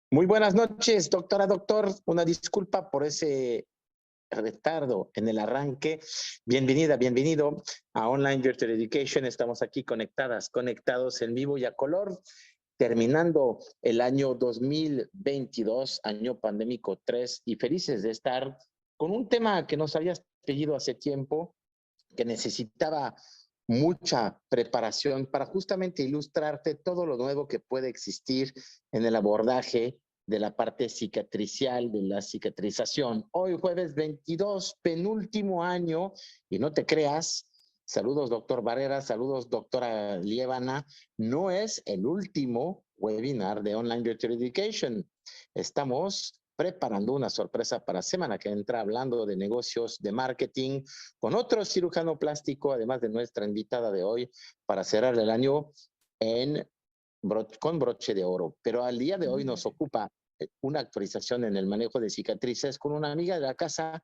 Muy buenas noches, doctora, doctor. Una disculpa por ese retardo en el arranque. Bienvenida, bienvenido a Online Virtual Education. Estamos aquí conectados en vivo y a color, terminando el año 2022, año pandémico 3, y felices de estar con un tema que nos habías pedido hace tiempo, que necesitaba mucha preparación para justamente ilustrarte todo lo nuevo que puede existir en el abordaje de la parte cicatricial, de la cicatrización. Hoy jueves 22, penúltimo año, y no te creas, saludos doctor Barrera, saludos doctora Lievana, no es el último webinar de Online Virtual Education. Estamos preparando una sorpresa para semana que entra, hablando de negocios, de marketing, con otro cirujano plástico, además de nuestra invitada de hoy, para cerrar el año con broche de oro. Pero al día de hoy nos ocupa una actualización en el manejo de cicatrices con una amiga de la casa,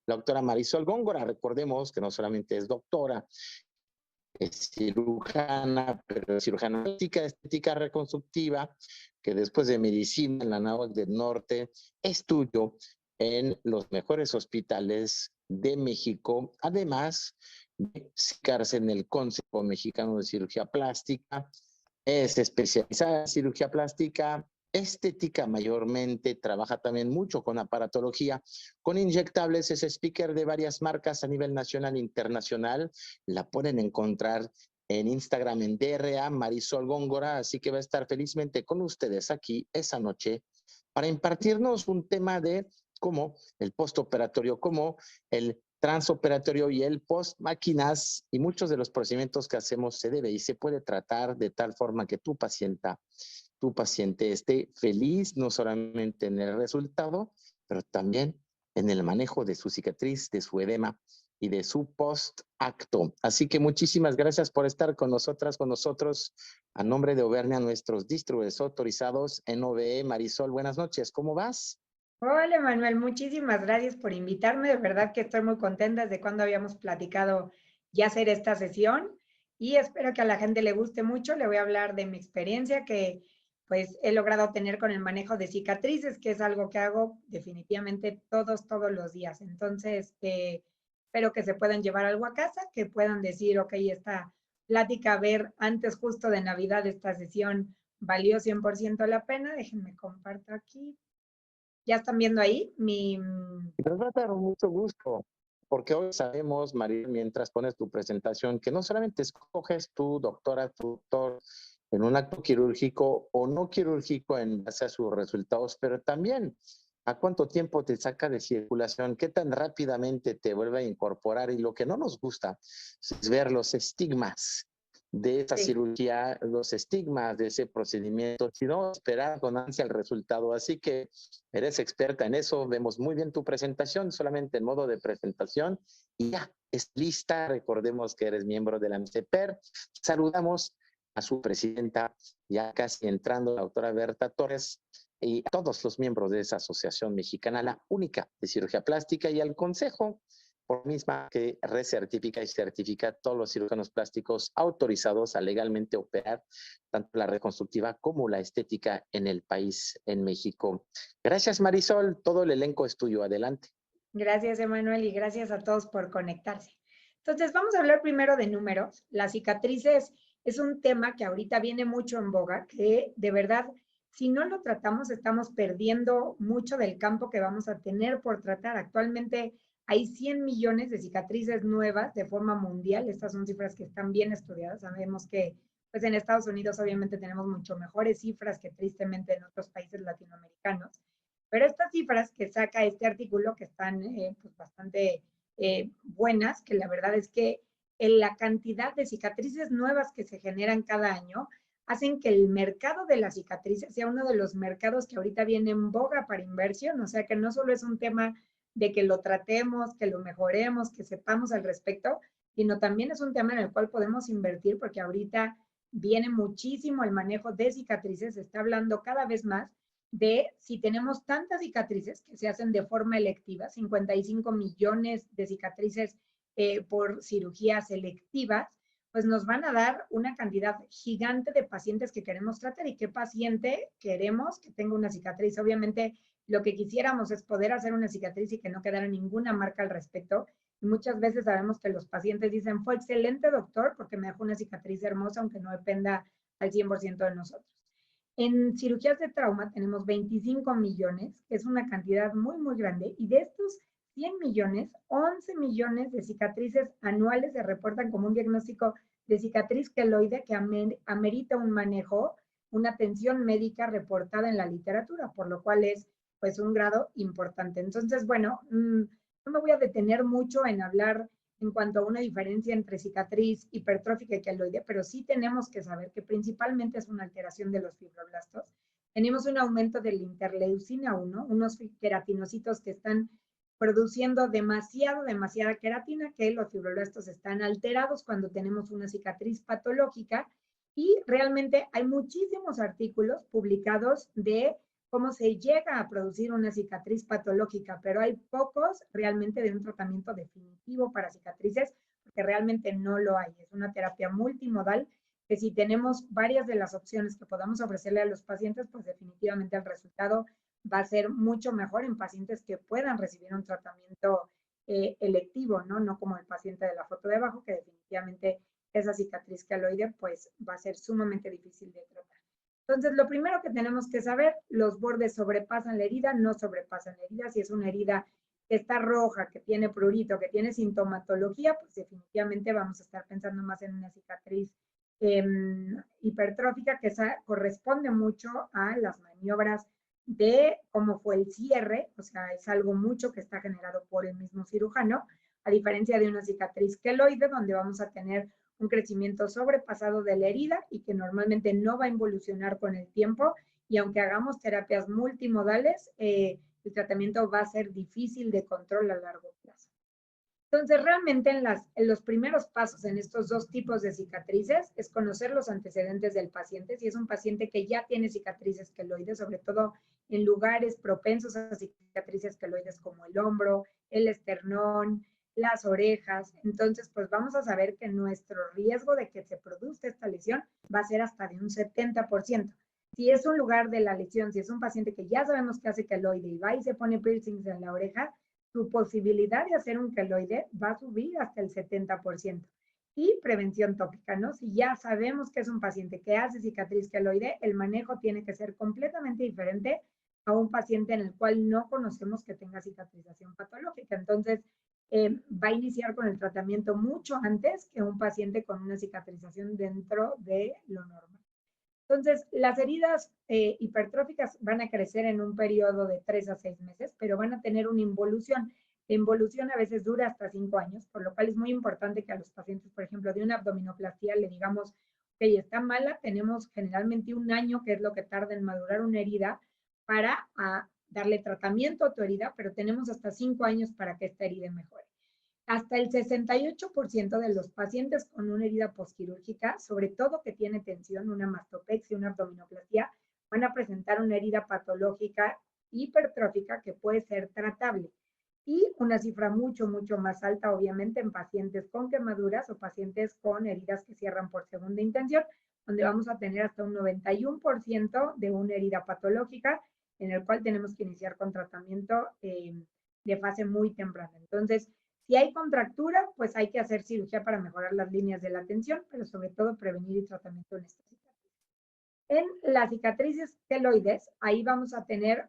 la doctora Marisol Góngora. Recordemos que no solamente es doctora, es cirujana, pero es cirujana plástica, estética reconstructiva, que después de medicina en la NAOC del Norte, estudió en los mejores hospitales de México, además de certificarse en el Consejo Mexicano de Cirugía Plástica. Es especializada en cirugía plástica, estética mayormente, trabaja también mucho con aparatología, con inyectables, es speaker de varias marcas a nivel nacional e internacional. La pueden encontrar en Instagram en DRA Marisol Góngora, así que va a estar felizmente con ustedes aquí esa noche para impartirnos un tema de cómo el postoperatorio, cómo el transoperatorio y el post máquinas y muchos de los procedimientos que hacemos se debe y se puede tratar de tal forma que tu paciente esté feliz no solamente en el resultado, pero también en el manejo de su cicatriz, de su edema y de su post-acto. Así que muchísimas gracias por estar con nosotras, con nosotros. A nombre de Auvernia, nuestros distribuidores autorizados en OVE. Marisol, buenas noches, ¿cómo vas? Hola Manuel, muchísimas gracias por invitarme. De verdad que estoy muy contenta desde cuando habíamos platicado ya hacer esta sesión y espero que a la gente le guste mucho. Le voy a hablar de mi experiencia que pues he logrado tener con el manejo de cicatrices, que es algo que hago definitivamente todos los días. Entonces, espero que se puedan llevar algo a casa, que puedan decir, ok, esta plática, ver antes justo de Navidad esta sesión valió 100% la pena. Déjenme comparto aquí. Ya están viendo ahí mi... Nos va a dar mucho gusto, porque hoy sabemos, María, mientras pones tu presentación, que no solamente escoges tu doctora, tu doctor en un acto quirúrgico o no quirúrgico en base a sus resultados, pero también a cuánto tiempo te saca de circulación, qué tan rápidamente te vuelve a incorporar. Y lo que no nos gusta es ver los estigmas de esa Sí. cirugía, los estigmas de ese procedimiento, sino esperar con ansia el resultado. Así que eres experta en eso, vemos muy bien tu presentación, solamente en modo de presentación, y ya es lista. Recordemos que eres miembro de la MCPER. Saludamos a su presidenta, ya casi entrando, la doctora Berta Torres, y a todos los miembros de esa asociación mexicana, la única de cirugía plástica, y al consejo por misma que recertifica y certifica a todos los cirujanos plásticos autorizados a legalmente operar tanto la reconstructiva como la estética en el país, en México. Gracias, Marisol. Todo el elenco es tuyo. Adelante. Gracias, Emanuel, y gracias a todos por conectarse. Entonces, vamos a hablar primero de números. Las cicatrices es un tema que ahorita viene mucho en boga, que de verdad, si no lo tratamos, estamos perdiendo mucho del campo que vamos a tener por tratar. Actualmente hay 100 millones de cicatrices nuevas de forma mundial. Estas son cifras que están bien estudiadas. Sabemos que pues en Estados Unidos obviamente tenemos mucho mejores cifras que tristemente en otros países latinoamericanos. Pero estas cifras que saca este artículo, que están pues bastante buenas, que la verdad es que en la cantidad de cicatrices nuevas que se generan cada año, hacen que el mercado de las cicatrices sea uno de los mercados que ahorita viene en boga para inversión. O sea que no solo es un tema de que lo tratemos, que lo mejoremos, que sepamos al respecto, sino también es un tema en el cual podemos invertir porque ahorita viene muchísimo el manejo de cicatrices, se está hablando cada vez más de si tenemos tantas cicatrices que se hacen de forma electiva, 55 millones de cicatrices por cirugías selectivas, pues nos van a dar una cantidad gigante de pacientes que queremos tratar y qué paciente queremos que tenga una cicatriz. Obviamente, lo que quisiéramos es poder hacer una cicatriz y que no quedara ninguna marca al respecto. Y muchas veces sabemos que los pacientes dicen, fue excelente doctor porque me dejó una cicatriz hermosa, aunque no dependa al 100% de nosotros. En cirugías de trauma tenemos 25 millones, que es una cantidad muy, muy grande, y de estos 100 millones, 11 millones de cicatrices anuales se reportan como un diagnóstico de cicatriz queloide que amerita un manejo, una atención médica reportada en la literatura, por lo cual es pues un grado importante. Entonces, bueno, no me voy a detener mucho en hablar en cuanto a una diferencia entre cicatriz hipertrófica y queloide, pero sí tenemos que saber que principalmente es una alteración de los fibroblastos. Tenemos un aumento de la interleucina 1, unos queratinocitos que están produciendo demasiada queratina, que los fibroblastos están alterados cuando tenemos una cicatriz patológica, y realmente hay muchísimos artículos publicados de cómo se llega a producir una cicatriz patológica, pero hay pocos realmente de un tratamiento definitivo para cicatrices, porque realmente no lo hay. Es una terapia multimodal que si tenemos varias de las opciones que podamos ofrecerle a los pacientes, pues definitivamente el resultado va a ser mucho mejor en pacientes que puedan recibir un tratamiento electivo, ¿no? No como el paciente de la foto de abajo, que definitivamente esa cicatriz queloide pues va a ser sumamente difícil de tratar. Entonces, lo primero que tenemos que saber, los bordes sobrepasan la herida, no sobrepasan la herida. Si es una herida que está roja, que tiene prurito, que tiene sintomatología, pues definitivamente vamos a estar pensando más en una cicatriz hipertrófica, que esa corresponde mucho a las maniobras de cómo fue el cierre, o sea, es algo mucho que está generado por el mismo cirujano, a diferencia de una cicatriz queloide, donde vamos a tener un crecimiento sobrepasado de la herida y que normalmente no va a involucionar con el tiempo, y aunque hagamos terapias multimodales, el tratamiento va a ser difícil de control a largo plazo. Entonces, realmente en los primeros pasos en estos dos tipos de cicatrices es conocer los antecedentes del paciente. Si es un paciente que ya tiene cicatrices queloides, sobre todo en lugares propensos a cicatrices queloides como el hombro, el esternón, las orejas, entonces pues vamos a saber que nuestro riesgo de que se produzca esta lesión va a ser hasta de un 70%. Si es un lugar de la lesión, si es un paciente que ya sabemos que hace queloide y va y se pone piercings en la oreja, su posibilidad de hacer un queloide va a subir hasta el 70%. Y prevención tópica, ¿no? Si ya sabemos que es un paciente que hace cicatriz queloide, el manejo tiene que ser completamente diferente a un paciente en el cual no conocemos que tenga cicatrización patológica. Entonces, va a iniciar con el tratamiento mucho antes que un paciente con una cicatrización dentro de lo normal. Entonces, las heridas hipertróficas van a crecer en un periodo de 3 a 6 meses, pero van a tener una involución. La involución a veces dura hasta 5 años, por lo cual es muy importante que a los pacientes, por ejemplo, de una abdominoplastía le digamos, ok, está mala, tenemos generalmente un año, que es lo que tarda en madurar una herida, para darle tratamiento a tu herida, pero tenemos hasta 5 años para que esta herida mejore. Hasta el 68% de los pacientes con una herida postquirúrgica, sobre todo que tiene tensión, una mastopexia, una abdominoplastia, van a presentar una herida patológica hipertrófica que puede ser tratable. Y una cifra mucho más alta, obviamente, en pacientes con quemaduras o pacientes con heridas que cierran por segunda intención, donde vamos a tener hasta un 91% de una herida patológica, en el cual tenemos que iniciar con tratamiento de fase muy temprana. Entonces, si hay contractura, pues hay que hacer cirugía para mejorar las líneas de la tensión, pero sobre todo prevenir el tratamiento en estas cicatrices. En las cicatrices queloides, ahí vamos a tener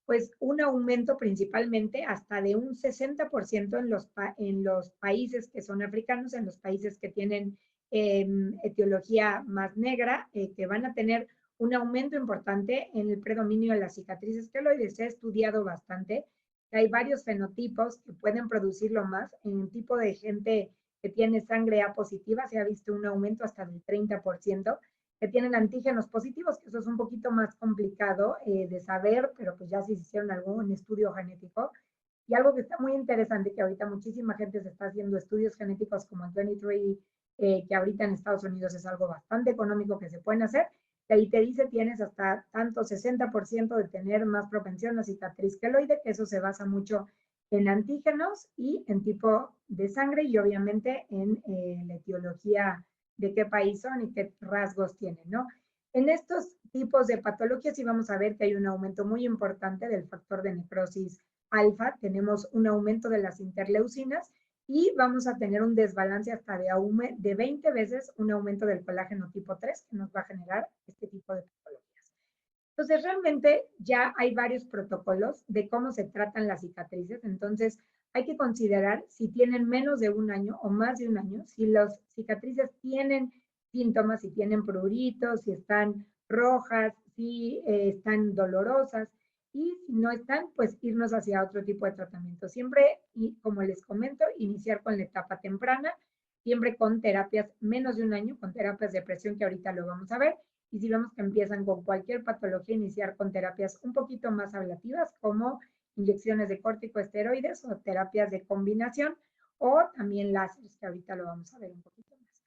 pues un aumento principalmente hasta de un 60% en los países que son africanos, en los países que tienen etiología más negra, que van a tener un aumento importante en el predominio de las cicatrices queloides. Se ha estudiado bastante. Hay varios fenotipos que pueden producirlo más. En un tipo de gente que tiene sangre A positiva se ha visto un aumento hasta del 30%, que tienen antígenos positivos, que eso es un poquito más complicado de saber, pero pues ya se hicieron algún estudio genético. Y algo que está muy interesante, que ahorita muchísima gente se está haciendo estudios genéticos como el 23, que ahorita en Estados Unidos es algo bastante económico que se pueden hacer, que ahí te dice tienes hasta tanto 60% de tener más propensión a cicatriz queloide, que eso se basa mucho en antígenos y en tipo de sangre y obviamente en la etiología de qué país son y qué rasgos tienen, ¿no? En estos tipos de patologías sí vamos a ver que hay un aumento muy importante del factor de necrosis alfa, tenemos un aumento de las interleucinas y vamos a tener un desbalance hasta de 20 veces un aumento del colágeno tipo 3 que nos va a generar este tipo de patologías. Entonces, realmente ya hay varios protocolos de cómo se tratan las cicatrices. Entonces, hay que considerar si tienen menos de un año o más de un año, si las cicatrices tienen síntomas, si tienen pruritos, si están rojas, si están dolorosas. Y si no están, pues irnos hacia otro tipo de tratamiento. Siempre, y como les comento, iniciar con la etapa temprana, siempre con terapias menos de un año, con terapias de presión que ahorita lo vamos a ver, y si vemos que empiezan con cualquier patología, iniciar con terapias un poquito más ablativas, como inyecciones de corticosteroides o terapias de combinación, o también láseres, que ahorita lo vamos a ver un poquito más.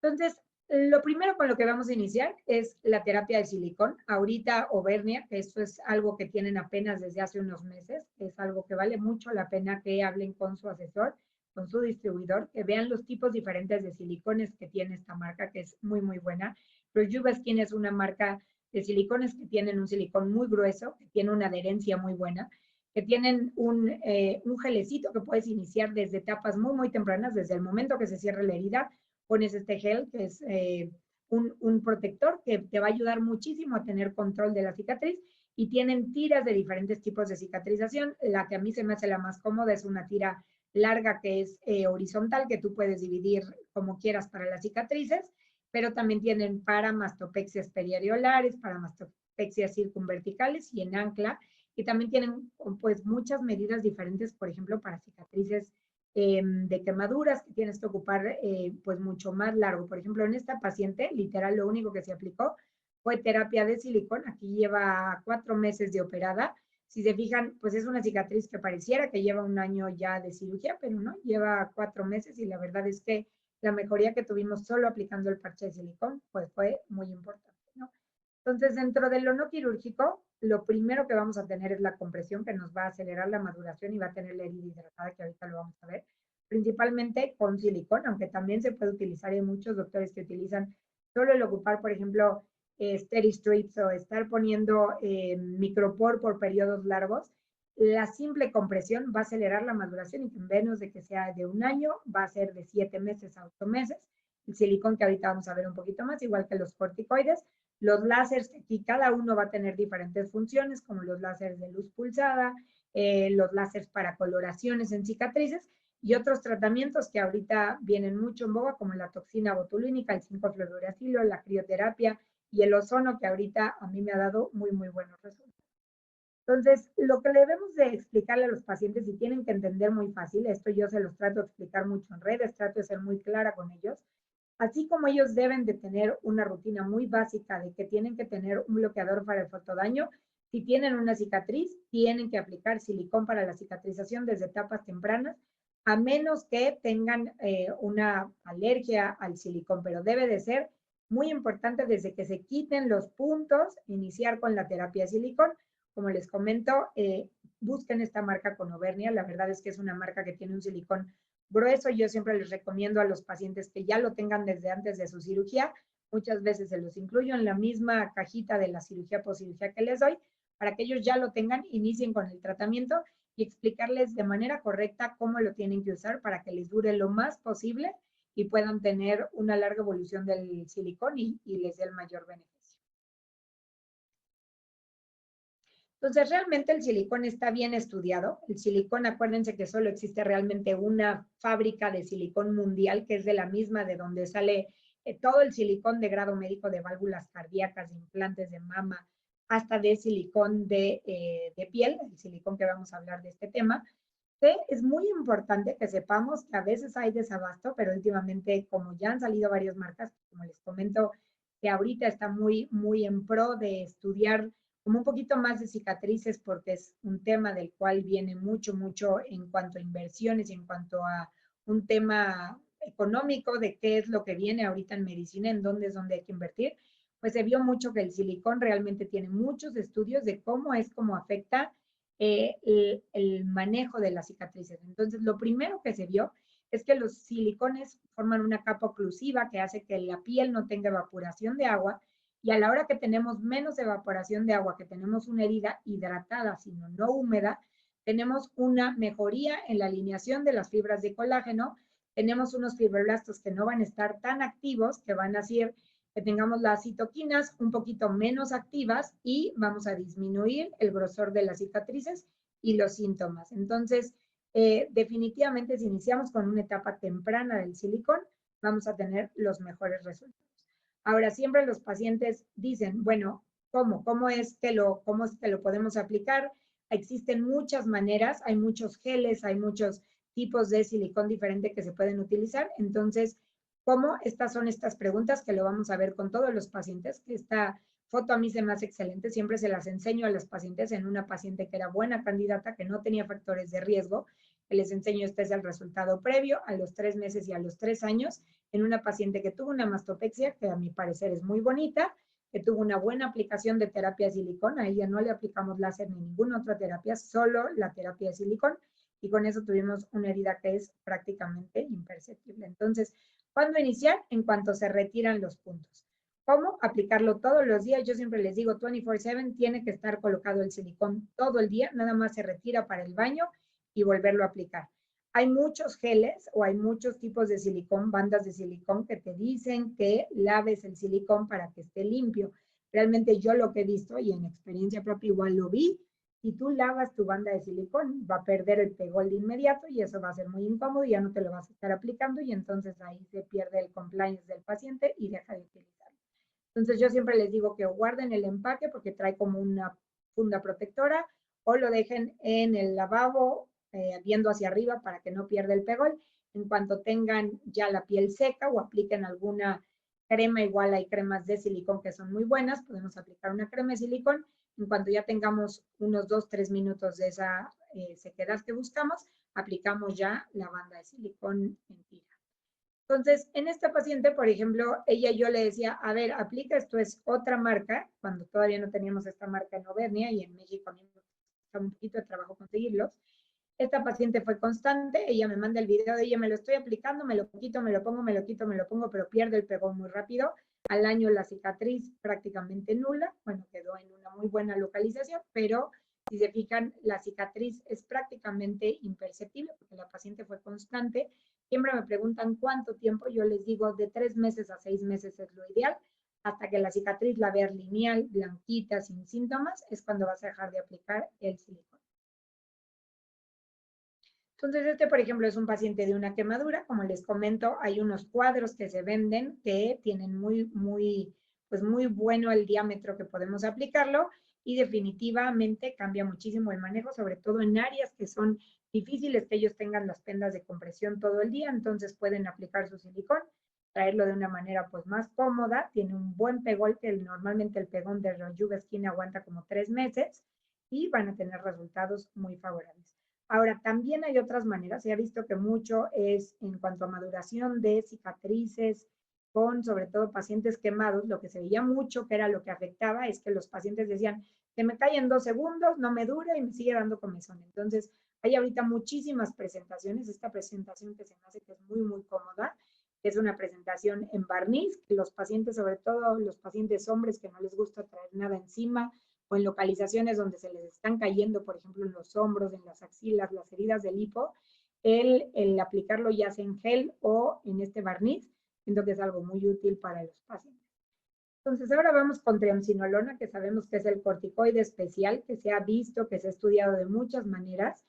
Entonces, lo primero con lo que vamos a iniciar es la terapia de silicón. Ahorita Auvernia, que esto es algo que tienen apenas desde hace unos meses, es algo que vale mucho la pena que hablen con su asesor, con su distribuidor, que vean los tipos diferentes de silicones que tiene esta marca, que es muy, muy buena. Rejuva Skin es una marca de silicones que tienen un silicón muy grueso, que tiene una adherencia muy buena, que tienen un gelecito que puedes iniciar desde etapas muy, muy tempranas, desde el momento que se cierra la herida, pones este gel, que es un protector que te va a ayudar muchísimo a tener control de la cicatriz, y tienen tiras de diferentes tipos de cicatrización. La que a mí se me hace la más cómoda es una tira larga que es horizontal, que tú puedes dividir como quieras para las cicatrices, pero también tienen para mastopexias periareolares, para mastopexias circunverticales y en ancla, y también tienen pues muchas medidas diferentes, por ejemplo, para cicatrices de quemaduras que tienes que ocupar pues mucho más largo. Por ejemplo, en esta paciente, literal, lo único que se aplicó fue terapia de silicón. Aquí lleva 4 meses de operada. Si se fijan, pues es una cicatriz que pareciera que lleva un año ya de cirugía, pero no, lleva 4 meses y la verdad es que la mejoría que tuvimos solo aplicando el parche de silicón, pues fue muy importante, ¿no? Entonces, dentro de lo no quirúrgico, lo primero que vamos a tener es la compresión, que nos va a acelerar la maduración y va a tener la herida hidratada, que ahorita lo vamos a ver, principalmente con silicón, aunque también se puede utilizar, hay muchos doctores que utilizan solo el ocupar, por ejemplo, steady strips o estar poniendo micropor por periodos largos. La simple compresión va a acelerar la maduración y en menos de que sea de un año, va a ser de 7 meses a 8 meses. El silicón, que ahorita vamos a ver un poquito más, igual que los corticoides. Los láseres, aquí cada uno va a tener diferentes funciones, como los láseres de luz pulsada, los láseres para coloraciones en cicatrices y otros tratamientos que ahorita vienen mucho en boga, como la toxina botulínica, el 5-fluorouracilo, la crioterapia y el ozono, que ahorita a mí me ha dado muy, muy buenos resultados. Entonces, lo que debemos de explicarle a los pacientes, y tienen que entender muy fácil, esto yo se los trato de explicar mucho en redes, trato de ser muy clara con ellos, así como ellos deben de tener una rutina muy básica de que tienen que tener un bloqueador para el fotodaño, si tienen una cicatriz, tienen que aplicar silicón para la cicatrización desde etapas tempranas, a menos que tengan una alergia al silicón, pero debe de ser muy importante desde que se quiten los puntos, iniciar con la terapia de silicón. Como les comento, busquen esta marca con Auvernia, la verdad es que es una marca que tiene un silicón grueso. Yo siempre les recomiendo a los pacientes que ya lo tengan desde antes de su cirugía. Muchas veces se los incluyo en la misma cajita de la cirugía poscirugía que les doy, para que ellos ya lo tengan, inicien con el tratamiento y explicarles de manera correcta cómo lo tienen que usar para que les dure lo más posible y puedan tener una larga evolución del silicón y les dé el mayor beneficio. Entonces, realmente el silicón está bien estudiado. El silicón, acuérdense que solo existe realmente una fábrica de silicón mundial, que es de la misma de donde sale todo el silicón de grado médico de válvulas cardíacas, de implantes de mama, hasta de silicón de piel, el silicón que vamos a hablar de este tema. Que es muy importante que sepamos que a veces hay desabasto, pero últimamente, como ya han salido varias marcas, como les comento, que ahorita está muy, muy en pro de estudiar como un poquito más de cicatrices, porque es un tema del cual viene mucho, mucho en cuanto a inversiones y en cuanto a un tema económico de qué es lo que viene ahorita en medicina, en dónde es donde hay que invertir, pues se vio mucho que el silicón realmente tiene muchos estudios de cómo es como afecta el manejo de las cicatrices. Entonces, lo primero que se vio es que los silicones forman una capa oclusiva que hace que la piel no tenga evaporación de agua, y a la hora que tenemos menos evaporación de agua, que tenemos una herida hidratada, sino no húmeda, tenemos una mejoría en la alineación de las fibras de colágeno, tenemos unos fibroblastos que no van a estar tan activos, que van a hacer que tengamos las citoquinas un poquito menos activas y vamos a disminuir el grosor de las cicatrices y los síntomas. Entonces, definitivamente si iniciamos con una etapa temprana del silicón, vamos a tener los mejores resultados. Ahora, siempre los pacientes dicen, bueno, ¿cómo es que lo podemos aplicar? Existen muchas maneras, hay muchos geles, hay muchos tipos de silicón diferente que se pueden utilizar. Entonces, ¿cómo? Estas son estas preguntas que lo vamos a ver con todos los pacientes. Esta foto a mí se me hace excelente, siempre se las enseño a las pacientes en una paciente que era buena candidata, que no tenía factores de riesgo, que les enseño, este es el resultado previo a los 3 meses y a los 3 años, en una paciente que tuvo una mastopexia, que a mi parecer es muy bonita, que tuvo una buena aplicación de terapia de silicón, a ella no le aplicamos láser ni ninguna otra terapia, solo la terapia de silicón, y con eso tuvimos una herida que es prácticamente imperceptible. Entonces, ¿cuándo iniciar? En cuanto se retiran los puntos. ¿Cómo? Aplicarlo todos los días. Yo siempre les digo, 24/7 tiene que estar colocado el silicón todo el día, nada más se retira para el baño y volverlo a aplicar. Hay muchos geles o hay muchos tipos de silicón, bandas de silicón que te dicen que laves el silicón para que esté limpio. Realmente yo lo que he visto y en experiencia propia igual lo vi, si tú lavas tu banda de silicón, va a perder el pegol de inmediato y eso va a ser muy incómodo y ya no te lo vas a estar aplicando y entonces ahí se pierde el compliance del paciente y deja de utilizarlo. Entonces yo siempre les digo que guarden el empaque porque trae como una funda protectora o lo dejen en el lavabo viendo hacia arriba para que no pierda el pegol. En cuanto tengan ya la piel seca o apliquen alguna crema, igual hay cremas de silicón que son muy buenas, podemos aplicar una crema de silicón. En cuanto ya tengamos unos 2-3 minutos de esa sequedad que buscamos, aplicamos ya la banda de silicón en tira. Entonces, en esta paciente, por ejemplo, yo le decía, a ver, aplica, esto es otra marca, cuando todavía no teníamos esta marca en Auvernia y en México a mí me costaba un poquito de trabajo conseguirlos. Esta paciente fue constante, ella me manda el video de ella, me lo estoy aplicando, me lo quito, me lo pongo, me lo quito, me lo pongo, pero pierde el pegón muy rápido. Al año la cicatriz prácticamente nula, bueno, quedó en una muy buena localización, pero si se fijan, la cicatriz es prácticamente imperceptible porque la paciente fue constante. Siempre me preguntan cuánto tiempo, yo les digo de 3 meses a 6 meses es lo ideal, hasta que la cicatriz la veas lineal, blanquita, sin síntomas, es cuando vas a dejar de aplicar el silicón. Entonces, este, por ejemplo, es un paciente de una quemadura. Como les comento, hay unos cuadros que se venden que tienen muy bueno el diámetro que podemos aplicarlo y definitivamente cambia muchísimo el manejo, sobre todo en áreas que son difíciles que ellos tengan las pendas de compresión todo el día. Entonces, pueden aplicar su silicón, traerlo de una manera pues más cómoda. Tiene un buen pegol, que normalmente el pegón de Rejuve Skin aguanta como 3 meses y van a tener resultados muy favorables. Ahora, también hay otras maneras. Se ha visto que mucho es en cuanto a maduración de cicatrices con, sobre todo, pacientes quemados. Lo que se veía mucho, que era lo que afectaba, es que los pacientes decían, se me cae en 2 segundos, no me dura y me sigue dando comezón. Entonces, hay ahorita muchísimas presentaciones. Esta presentación que se me hace que es muy cómoda, que es una presentación en barniz, que los pacientes, sobre todo los pacientes hombres que no les gusta traer nada encima, o en localizaciones donde se les están cayendo, por ejemplo, en los hombros, en las axilas, las heridas del hipo, el aplicarlo ya sea en gel o en este barniz, siento que es algo muy útil para los pacientes. Entonces, ahora vamos con triamcinolona, que sabemos que es el corticoide especial, que se ha visto, que se ha estudiado de muchas maneras,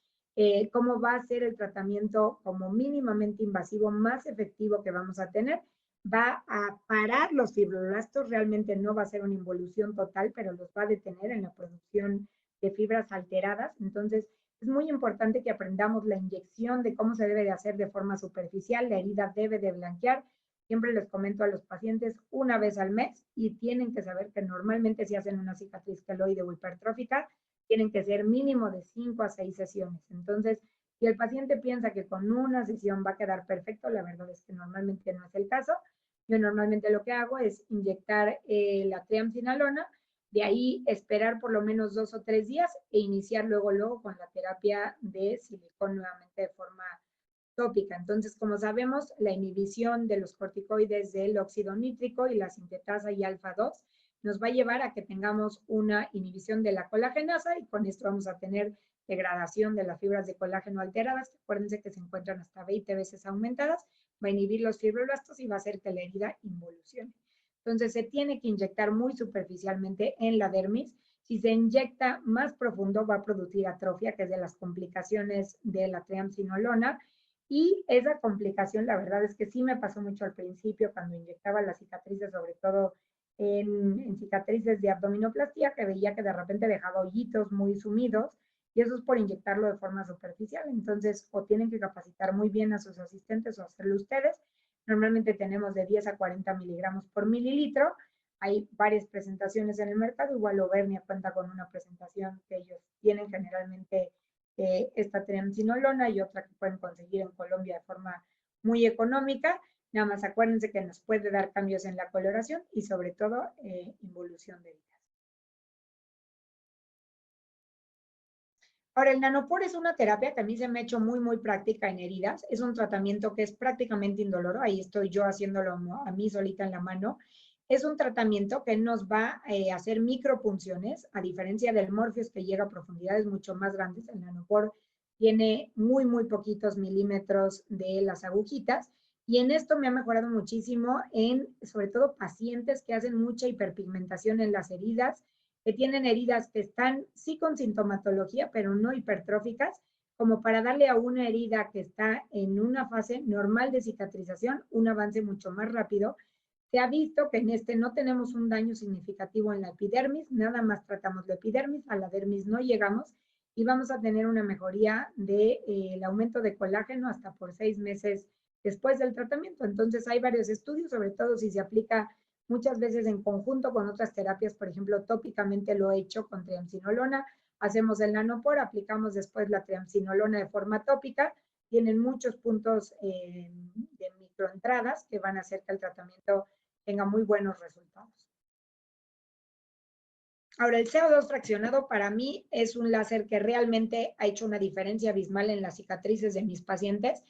cómo va a ser el tratamiento como mínimamente invasivo más efectivo que vamos a tener. Va a parar los fibroblastos, realmente no va a ser una involución total, pero los va a detener en la producción de fibras alteradas. Entonces, es muy importante que aprendamos la inyección de cómo se debe de hacer de forma superficial, la herida debe de blanquear. Siempre les comento a los pacientes una vez al mes y tienen que saber que normalmente si hacen una cicatriz queloide o hipertrófica, tienen que ser mínimo de 5 a 6 sesiones. Entonces, si el paciente piensa que con una sesión va a quedar perfecto, la verdad es que normalmente no es el caso. Yo normalmente lo que hago es inyectar la triamcinolona, De ahí esperar por lo menos 2 o 3 días e iniciar luego con la terapia de silicón nuevamente de forma tópica. Entonces, como sabemos, la inhibición de los corticoides del óxido nítrico y la sintetasa y alfa-2 nos va a llevar a que tengamos una inhibición de la colagenasa y con esto vamos a tener degradación de las fibras de colágeno alteradas, que acuérdense que se encuentran hasta 20 veces aumentadas, va a inhibir los fibroblastos y va a hacer que la herida involucione. Entonces, se tiene que inyectar muy superficialmente en la dermis. Si se inyecta más profundo, va a producir atrofia, que es de las complicaciones de la triamcinolona. Y esa complicación, la verdad es que sí me pasó mucho al principio cuando inyectaba las cicatrices, sobre todo en cicatrices de abdominoplastia, que veía que de repente dejaba hoyitos muy sumidos, y eso es por inyectarlo de forma superficial. Entonces, o tienen que capacitar muy bien a sus asistentes o hacerlo ustedes. Normalmente tenemos de 10 a 40 miligramos por mililitro. Hay varias presentaciones en el mercado. Igual Auvernia cuenta con una presentación que ellos tienen generalmente, esta triamcinolona, y otra que pueden conseguir en Colombia de forma muy económica. Nada más acuérdense que nos puede dar cambios en la coloración y sobre todo involución de heridas. Ahora, el nanopor es una terapia que a mí se me ha hecho muy práctica en heridas. Es un tratamiento que es prácticamente indoloro. Ahí estoy yo haciéndolo a mí solita en la mano. Es un tratamiento que nos va a hacer micropunciones, a diferencia del Morpheus, que llega a profundidades mucho más grandes. El nanopor tiene muy poquitos milímetros de las agujitas. Y en esto me ha mejorado muchísimo en, sobre todo, pacientes que hacen mucha hiperpigmentación en las heridas, que tienen heridas que están sí con sintomatología, pero no hipertróficas, como para darle a una herida que está en una fase normal de cicatrización un avance mucho más rápido. Se ha visto que en este no tenemos un daño significativo en la epidermis, nada más tratamos la epidermis, a la dermis no llegamos, y vamos a tener una mejoría del aumento de colágeno hasta por 6 meses después del tratamiento. Entonces hay varios estudios, sobre todo si se aplica muchas veces en conjunto con otras terapias. Por ejemplo, tópicamente lo he hecho con triamcinolona, hacemos el nanopor, aplicamos después la triamcinolona de forma tópica, tienen muchos puntos de microentradas que van a hacer que el tratamiento tenga muy buenos resultados. Ahora, el CO2 fraccionado para mí es un láser que realmente ha hecho una diferencia abismal en las cicatrices de mis pacientes.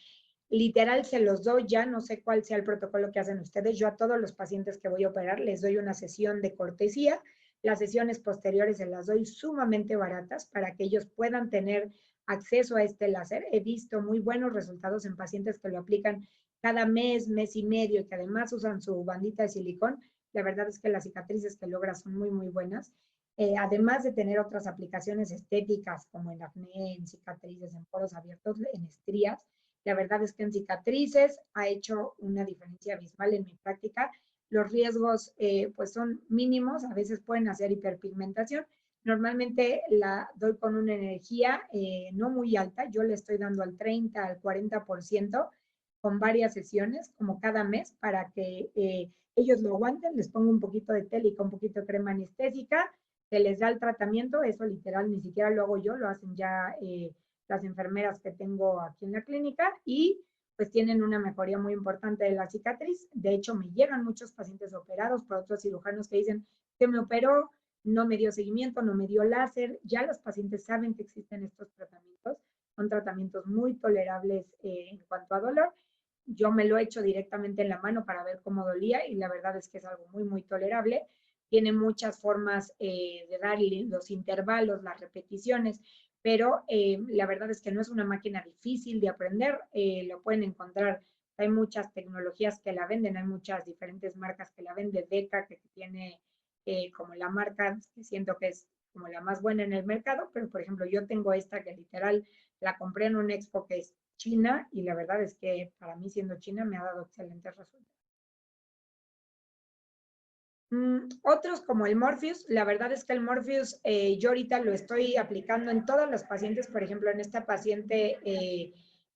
Literal, se los doy ya, no sé cuál sea el protocolo que hacen ustedes. Yo a todos los pacientes que voy a operar les doy una sesión de cortesía. Las sesiones posteriores se las doy sumamente baratas para que ellos puedan tener acceso a este láser. He visto muy buenos resultados en pacientes que lo aplican cada mes, mes y medio, y que además usan su bandita de silicón. La verdad es que las cicatrices que logra son muy buenas. Además de tener otras aplicaciones estéticas como en acné, en cicatrices, en poros abiertos, en estrías, la verdad es que en cicatrices ha hecho una diferencia abismal en mi práctica. Los riesgos pues son mínimos, a veces pueden hacer hiperpigmentación. Normalmente la doy con una energía no muy alta, yo le estoy dando al 30, al 40% con varias sesiones, como cada mes, para que ellos lo aguanten. Les pongo un poquito de télica, un poquito de crema anestésica, se les da el tratamiento. Eso literal ni siquiera lo hago yo, lo hacen ya las enfermeras que tengo aquí en la clínica, y pues tienen una mejoría muy importante de la cicatriz. De hecho, me llegan muchos pacientes operados por otros cirujanos que dicen que me operó, no me dio seguimiento, no me dio láser. Ya los pacientes saben que existen estos tratamientos, son tratamientos muy tolerables en cuanto a dolor. Yo me lo he hecho directamente en la mano para ver cómo dolía, y la verdad es que es algo muy tolerable. Tiene muchas formas de dar los intervalos, las repeticiones, pero la verdad es que no es una máquina difícil de aprender. Lo pueden encontrar, hay muchas tecnologías que la venden, hay muchas diferentes marcas que la venden. Deca, que tiene como la marca que siento que es como la más buena en el mercado, pero por ejemplo yo tengo esta que literal la compré en un expo que es China, y la verdad es que para mí, siendo China, me ha dado excelentes resultados. Otros como el Morpheus, la verdad es que el Morpheus yo ahorita lo estoy aplicando en todas las pacientes. Por ejemplo, en esta paciente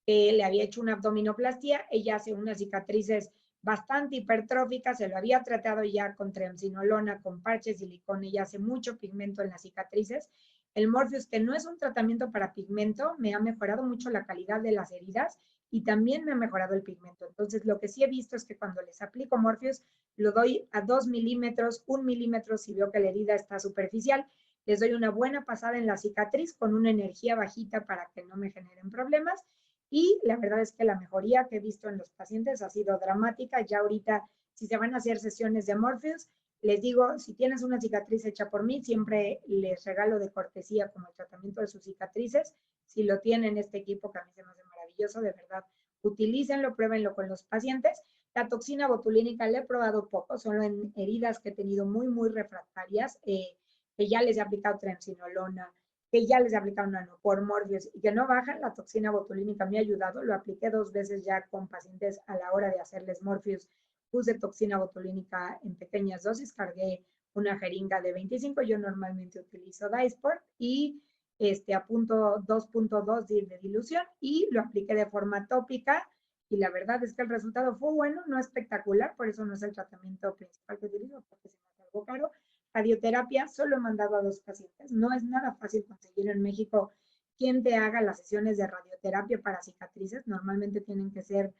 que le había hecho una abdominoplastia, ella hace unas cicatrices bastante hipertróficas, se lo había tratado ya con triamcinolona, con parches, silicona, ella hace mucho pigmento en las cicatrices. El Morpheus, que no es un tratamiento para pigmento, me ha mejorado mucho la calidad de las heridas, y también me ha mejorado el pigmento. Entonces, lo que sí he visto es que cuando les aplico Morpheus, lo doy a 2 milímetros, 1 milímetro si veo que la herida está superficial. Les doy una buena pasada en la cicatriz con una energía bajita para que no me generen problemas. Y la verdad es que la mejoría que he visto en los pacientes ha sido dramática. Ya ahorita, si se van a hacer sesiones de Morpheus, les digo, si tienes una cicatriz hecha por mí, siempre les regalo de cortesía como el tratamiento de sus cicatrices. Si lo tienen este equipo, que a mí se me hace maravilloso, de verdad, utilícenlo, pruébenlo con los pacientes. La toxina botulínica la he probado poco, solo en heridas que he tenido muy, muy refractarias, que ya les he aplicado triamcinolona, que ya les he aplicado nanopor, Morpheus, y que no bajan. La toxina botulínica me ha ayudado. Lo apliqué 2 veces ya con pacientes a la hora de hacerles Morpheus. Puse toxina botulínica en pequeñas dosis, cargué una jeringa de 25, yo normalmente utilizo Dysport y a 2.2 de dilución y lo apliqué de forma tópica y la verdad es que el resultado fue bueno, no espectacular, por eso no es el tratamiento principal que utilizo, porque se me hace algo caro. Radioterapia solo he mandado a 2 pacientes, no es nada fácil conseguir en México quien te haga las sesiones de radioterapia para cicatrices, normalmente tienen que ser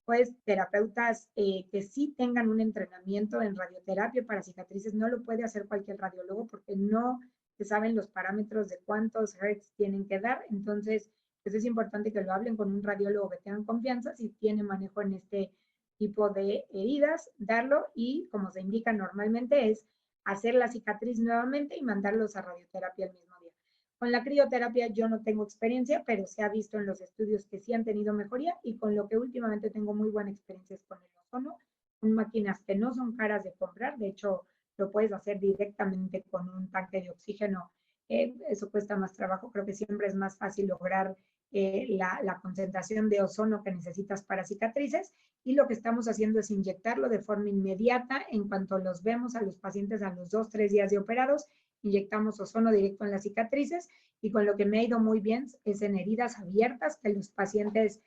pues terapeutas que sí tengan un entrenamiento en radioterapia para cicatrices, no lo puede hacer cualquier radiólogo porque no se saben los parámetros de cuántos hertz tienen que dar, entonces pues es importante que lo hablen con un radiólogo que tengan confianza, si tiene manejo en este tipo de heridas, darlo y como se indica normalmente es hacer la cicatriz nuevamente y mandarlos a radioterapia el mismo día. Con la crioterapia yo no tengo experiencia, pero se ha visto en los estudios que sí han tenido mejoría y con lo que últimamente tengo muy buena experiencia es con el ozono, con máquinas que no son caras de comprar, de hecho lo puedes hacer directamente con un tanque de oxígeno, eso cuesta más trabajo, creo que siempre es más fácil lograr la concentración de ozono que necesitas para cicatrices y lo que estamos haciendo es inyectarlo de forma inmediata en cuanto los vemos a los pacientes a los 2-3 días de operados, inyectamos ozono directo en las cicatrices y con lo que me ha ido muy bien es en heridas abiertas que los pacientes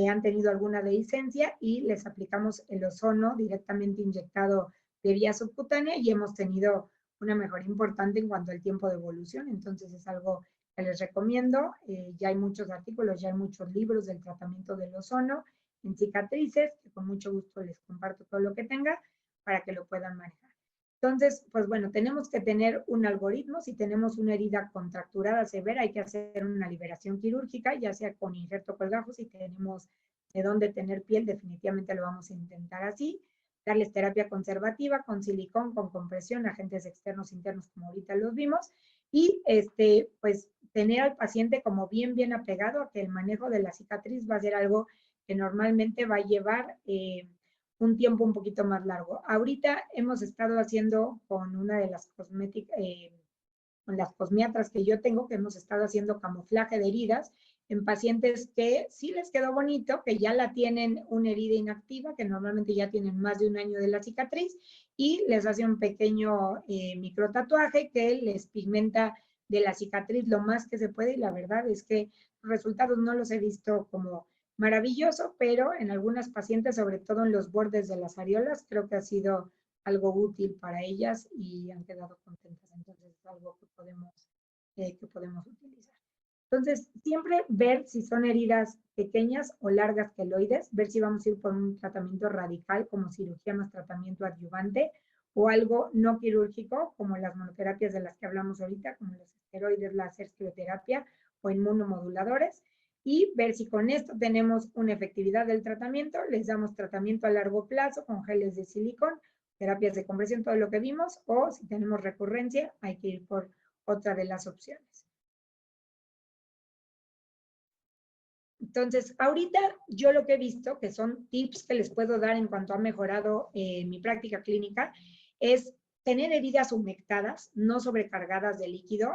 han tenido alguna dehiscencia y les aplicamos el ozono directamente inyectado de vía subcutánea y hemos tenido una mejora importante en cuanto al tiempo de evolución. Entonces es algo que les recomiendo. Ya hay muchos artículos, ya hay muchos libros del tratamiento del ozono en cicatrices, que con mucho gusto les comparto todo lo que tenga para que lo puedan manejar. Entonces, pues bueno, tenemos que tener un algoritmo. Si tenemos una herida contracturada severa, hay que hacer una liberación quirúrgica, ya sea con injerto colgajo. Si tenemos de dónde tener piel, definitivamente lo vamos a intentar así. Darles terapia conservativa con silicón, con compresión, agentes externos, internos, como ahorita los vimos. Y pues tener al paciente como bien apegado a que el manejo de la cicatriz va a ser algo que normalmente va a llevar un tiempo un poquito más largo. Ahorita hemos estado haciendo con una de las cosméticas, con las cosmiatras que yo tengo, que hemos estado haciendo camuflaje de heridas en pacientes que sí les quedó bonito, que ya la tienen una herida inactiva, que normalmente ya tienen más de un año de la cicatriz, y les hace un pequeño micro tatuaje que les pigmenta de la cicatriz lo más que se puede, y la verdad es que los resultados no los he visto como maravilloso, pero en algunas pacientes, sobre todo en los bordes de las areolas, creo que ha sido algo útil para ellas y han quedado contentas. Entonces es algo que podemos utilizar. Entonces, siempre ver si son heridas pequeñas o largas queloides, ver si vamos a ir por un tratamiento radical como cirugía más tratamiento adyuvante o algo no quirúrgico como las monoterapias de las que hablamos ahorita, como los esteroides, la escleroterapia o inmunomoduladores y ver si con esto tenemos una efectividad del tratamiento, les damos tratamiento a largo plazo con geles de silicón, terapias de compresión, todo lo que vimos, o si tenemos recurrencia, hay que ir por otra de las opciones. Entonces, ahorita yo lo que he visto, que son tips que les puedo dar en cuanto ha mejorado mi práctica clínica, es tener heridas humectadas, no sobrecargadas de líquido.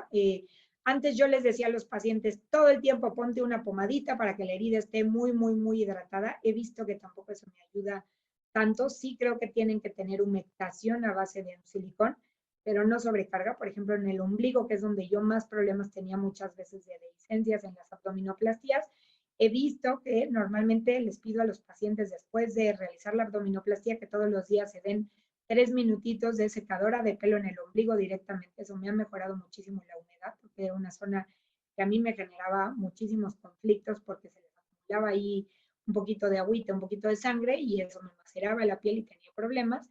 Antes yo les decía a los pacientes, todo el tiempo ponte una pomadita para que la herida esté muy hidratada. He visto que tampoco eso me ayuda tanto. Sí creo que tienen que tener humectación a base de un silicón, pero no sobrecarga. Por ejemplo, en el ombligo, que es donde yo más problemas tenía muchas veces de dehiscencias en las abdominoplastías, he visto que normalmente les pido a los pacientes después de realizar la abdominoplastía que todos los días se den 3 minutitos de secadora de pelo en el ombligo directamente. Eso me ha mejorado muchísimo la humedad, porque era una zona que a mí me generaba muchísimos conflictos porque se les acumulaba ahí un poquito de agüita, un poquito de sangre, y eso me maceraba la piel y tenía problemas.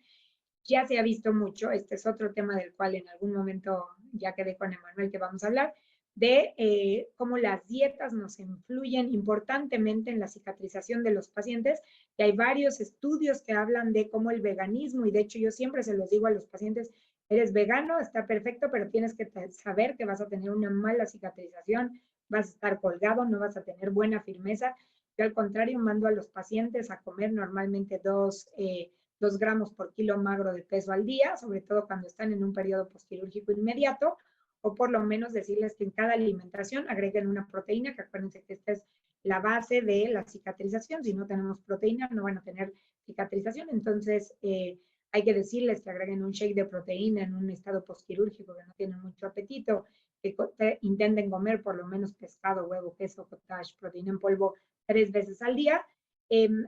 Ya se ha visto mucho, este es otro tema del cual en algún momento ya quedé con Emanuel que vamos a hablar, de cómo las dietas nos influyen importantemente en la cicatrización de los pacientes. Y hay varios estudios que hablan de cómo el veganismo, y de hecho yo siempre se los digo a los pacientes, eres vegano, está perfecto, pero tienes que saber que vas a tener una mala cicatrización, vas a estar colgado, no vas a tener buena firmeza. Yo al contrario mando a los pacientes a comer normalmente 2 gramos por kilo magro de peso al día, sobre todo cuando están en un periodo postquirúrgico inmediato, o por lo menos decirles que en cada alimentación agreguen una proteína, que acuérdense que esta es la base de la cicatrización. Si no tenemos proteína, no van a tener cicatrización. Entonces, hay que decirles que agreguen un shake de proteína en un estado postquirúrgico, que no tienen mucho apetito, que intenten comer por lo menos pescado, huevo, queso, cottage, proteína en polvo 3 veces al día.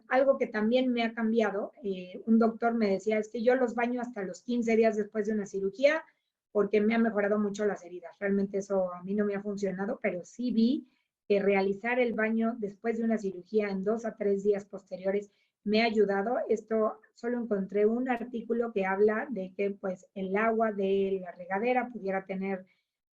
Algo que también me ha cambiado, un doctor me decía, es que yo los baño hasta los 15 días después de una cirugía porque me han mejorado mucho las heridas. Realmente eso a mí no me ha funcionado, pero sí vi que realizar el baño después de una cirugía en 2 a 3 días posteriores me ha ayudado. Esto solo encontré un artículo que habla de que pues el agua de la regadera pudiera tener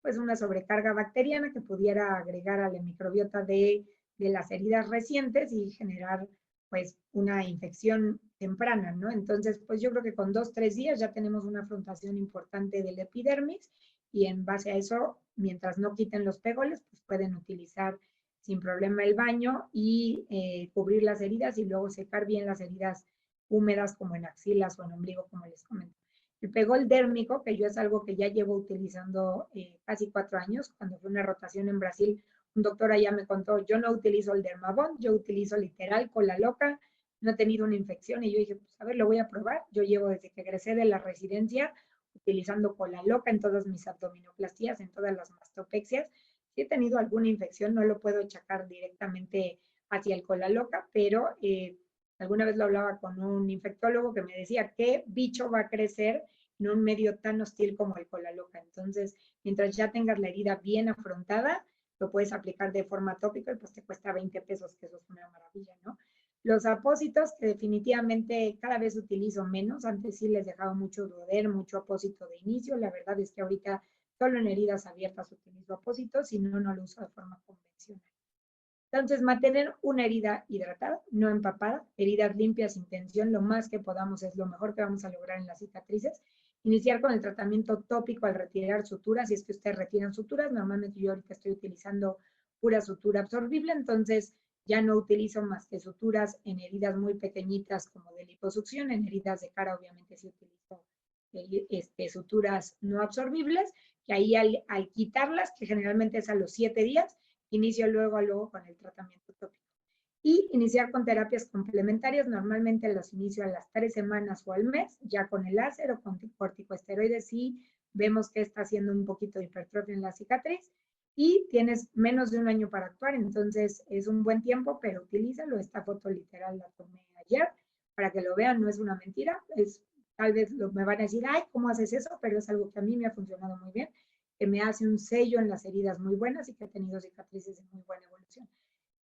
pues una sobrecarga bacteriana que pudiera agregar a la microbiota de las heridas recientes y generar pues una infección temprana, ¿no? Entonces, pues yo creo que con 2, 3 días ya tenemos una afrontación importante del epidermis y en base a eso, mientras no quiten los pegoles, pues pueden utilizar sin problema el baño y cubrir las heridas y luego secar bien las heridas húmedas como en axilas o en ombligo, como les comento. El pegol dérmico, que yo es algo que ya llevo utilizando casi 4 años, cuando fue una rotación en Brasil, un doctor allá me contó, yo no utilizo el Dermabond, yo utilizo literal cola loca, no he tenido una infección y yo dije, pues a ver, lo voy a probar. Yo llevo desde que egresé de la residencia utilizando cola loca en todas mis abdominoplastías, en todas las mastopexias. Si he tenido alguna infección, no lo puedo achacar directamente hacia el cola loca, pero alguna vez lo hablaba con un infectólogo que me decía, ¿qué bicho va a crecer en un medio tan hostil como el cola loca? Entonces, mientras ya tengas la herida bien afrontada, lo puedes aplicar de forma tópica y pues te cuesta 20 pesos, que eso es una maravilla, ¿no? Los apósitos, que definitivamente cada vez utilizo menos. Antes sí les dejaba mucho duoder, mucho apósito de inicio. La verdad es que ahorita solo en heridas abiertas utilizo apósitos, si no, no lo uso de forma convencional. Entonces, mantener una herida hidratada, no empapada, heridas limpias sin tensión, lo más que podamos es lo mejor que vamos a lograr en las cicatrices. Iniciar con el tratamiento tópico al retirar suturas, si es que ustedes retiran suturas. Normalmente yo ahorita estoy utilizando pura sutura absorbible, entonces ya no utilizo más que suturas en heridas muy pequeñitas como de liposucción. En heridas de cara obviamente sí utilizo suturas no absorbibles, que ahí al quitarlas, que generalmente es a los 7 días, inicio luego con el tratamiento tópico. Y iniciar con terapias complementarias, normalmente los inicio a las 3 semanas o al mes, ya con el láser o con corticosteroides si vemos que está haciendo un poquito de hipertrofia en la cicatriz. Y tienes menos de un año para actuar, entonces es un buen tiempo, pero utilízalo. Esta foto literal la tomé ayer para que lo vean, no es una mentira. Tal vez me van a decir, ay, ¿cómo haces eso? Pero es algo que a mí me ha funcionado muy bien, que me hace un sello en las heridas muy buenas y que ha tenido cicatrices de muy buena evolución.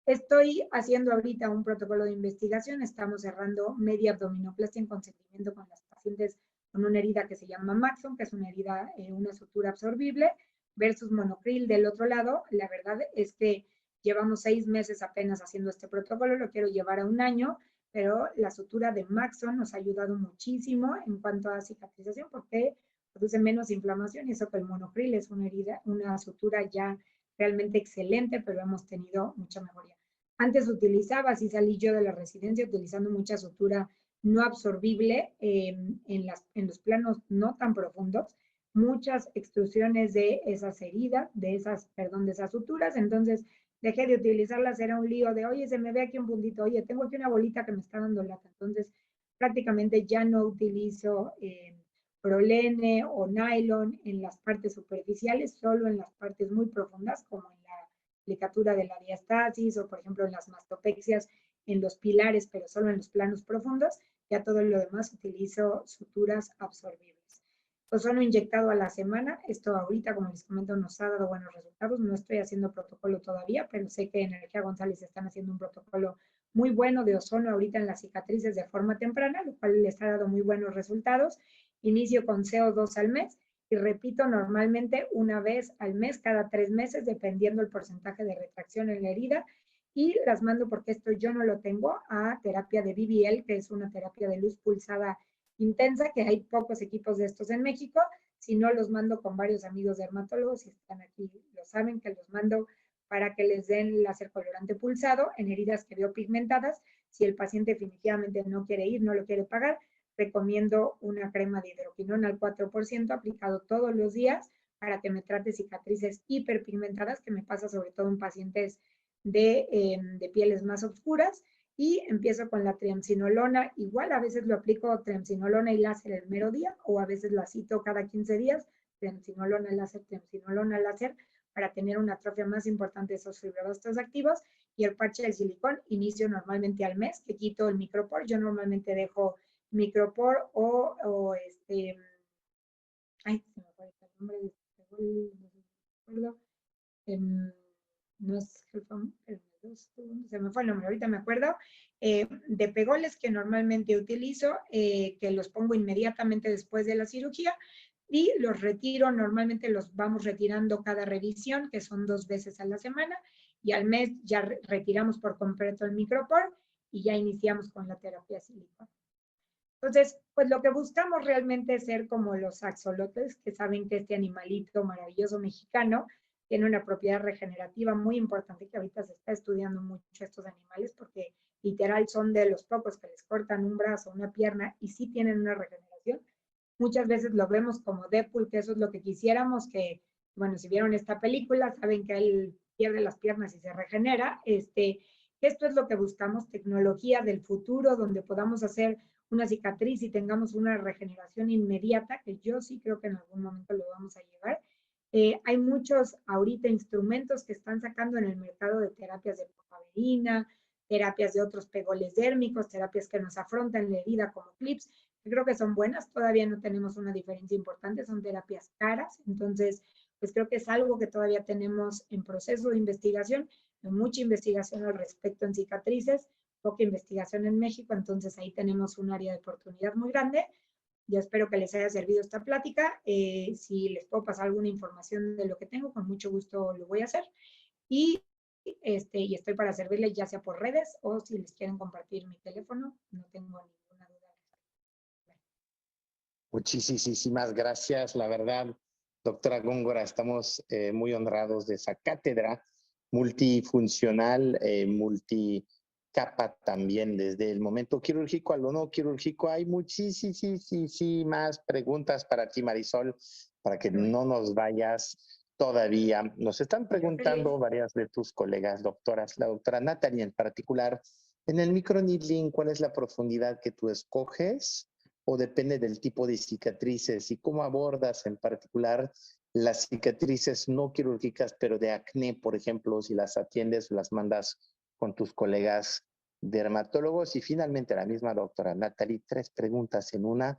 Estoy haciendo ahorita un protocolo de investigación. Estamos cerrando media abdominoplastia en consentimiento con las pacientes con una herida que se llama Maxon, que es una herida, una sutura absorbible, versus monocril del otro lado. La verdad es que llevamos 6 meses apenas haciendo este protocolo, lo quiero llevar a 1 año, pero la sutura de Maxon nos ha ayudado muchísimo en cuanto a cicatrización porque produce menos inflamación, y eso que el monocril es una herida, una sutura ya realmente excelente, pero hemos tenido mucha mejoría. Antes utilizaba, así salí yo de la residencia, utilizando mucha sutura no absorbible en los planos no tan profundos, muchas extrusiones de esas heridas, de esas suturas. Entonces dejé de utilizarlas, era un lío de, oye, se me ve aquí un puntito, oye, tengo aquí una bolita que me está dando lata. Entonces prácticamente ya no utilizo prolene o nylon en las partes superficiales, solo en las partes muy profundas, como en la aplicatura de la diastasis o, por ejemplo, en las mastopexias, en los pilares, pero solo en los planos profundos. Ya todo lo demás utilizo suturas absorbibles. Ozono inyectado a la semana. Esto ahorita, como les comento, nos ha dado buenos resultados. No estoy haciendo protocolo todavía, pero sé que en Energía González están haciendo un protocolo muy bueno de ozono ahorita en las cicatrices de forma temprana, lo cual les ha dado muy buenos resultados. Inicio con CO2 al mes y repito normalmente una vez al mes, cada 3 meses, dependiendo el porcentaje de retracción en la herida. Y las mando, porque esto yo no lo tengo, a terapia de BBL, que es una terapia de luz pulsada intensa, que hay pocos equipos de estos en México. Si no, los mando con varios amigos dermatólogos, si están aquí lo saben, que los mando para que les den láser colorante pulsado en heridas que veo pigmentadas. Si el paciente definitivamente no quiere ir, no lo quiere pagar, recomiendo una crema de hidroquinona al 4% aplicado todos los días para que me trate cicatrices hiperpigmentadas, que me pasa sobre todo en pacientes de pieles más oscuras. Y empiezo con la triamcinolona, igual a veces lo aplico triamcinolona y láser el mero día, o a veces la cito cada 15 días, triamcinolona, láser, para tener una atrofia más importante de esos fibroblastos activos. Y el parche del silicón inicio normalmente al mes, que quito el micropor. Yo normalmente dejo micropor o ay, se me fue el nombre, no no es se me fue el nombre, ahorita me acuerdo, de pegoles que normalmente utilizo, que los pongo inmediatamente después de la cirugía y los retiro, normalmente los vamos retirando cada revisión, que son 2 veces a la semana, y al mes ya retiramos por completo el micropor y ya iniciamos con la terapia silicona. Entonces, pues lo que buscamos realmente es ser como los axolotes, que saben que este animalito maravilloso mexicano tiene una propiedad regenerativa muy importante, que ahorita se está estudiando mucho estos animales, porque literal son de los pocos que les cortan un brazo, una pierna, y sí tienen una regeneración. Muchas veces lo vemos como Deadpool, que eso es lo que quisiéramos, que, bueno, si vieron esta película, saben que él pierde las piernas y se regenera. Esto es lo que buscamos, tecnología del futuro, donde podamos hacer una cicatriz y tengamos una regeneración inmediata, que yo sí creo que en algún momento lo vamos a llevar. Hay muchos ahorita instrumentos que están sacando en el mercado de terapias de papaverina, terapias de otros pegoles dérmicos, terapias que nos afrontan la herida como clips, que creo que son buenas. Todavía no tenemos una diferencia importante, son terapias caras, entonces pues creo que es algo que todavía tenemos en proceso de investigación, mucha investigación al respecto en cicatrices, poca investigación en México, entonces ahí tenemos un área de oportunidad muy grande. Yo espero que les haya servido esta plática. Si les puedo pasar alguna información de lo que tengo, con mucho gusto lo voy a hacer. Y estoy para servirles, ya sea por redes o si les quieren compartir mi teléfono, no tengo ninguna duda. Muchísimas gracias, la verdad, doctora Góngora, estamos muy honrados de esa cátedra multifuncional, multicapa también, desde el momento quirúrgico a lo no quirúrgico. Hay muchísimas preguntas para ti, Marisol, para que no nos vayas todavía. Nos están preguntando varias de tus colegas doctoras, la doctora Natalie en particular, en el microneedling, ¿cuál es la profundidad que tú escoges? ¿O depende del tipo de cicatrices? ¿Y cómo abordas en particular las cicatrices no quirúrgicas, pero de acné, por ejemplo, si las atiendes o las mandas con tus colegas dermatólogos? Y finalmente, la misma doctora Natalie, 3 preguntas en una.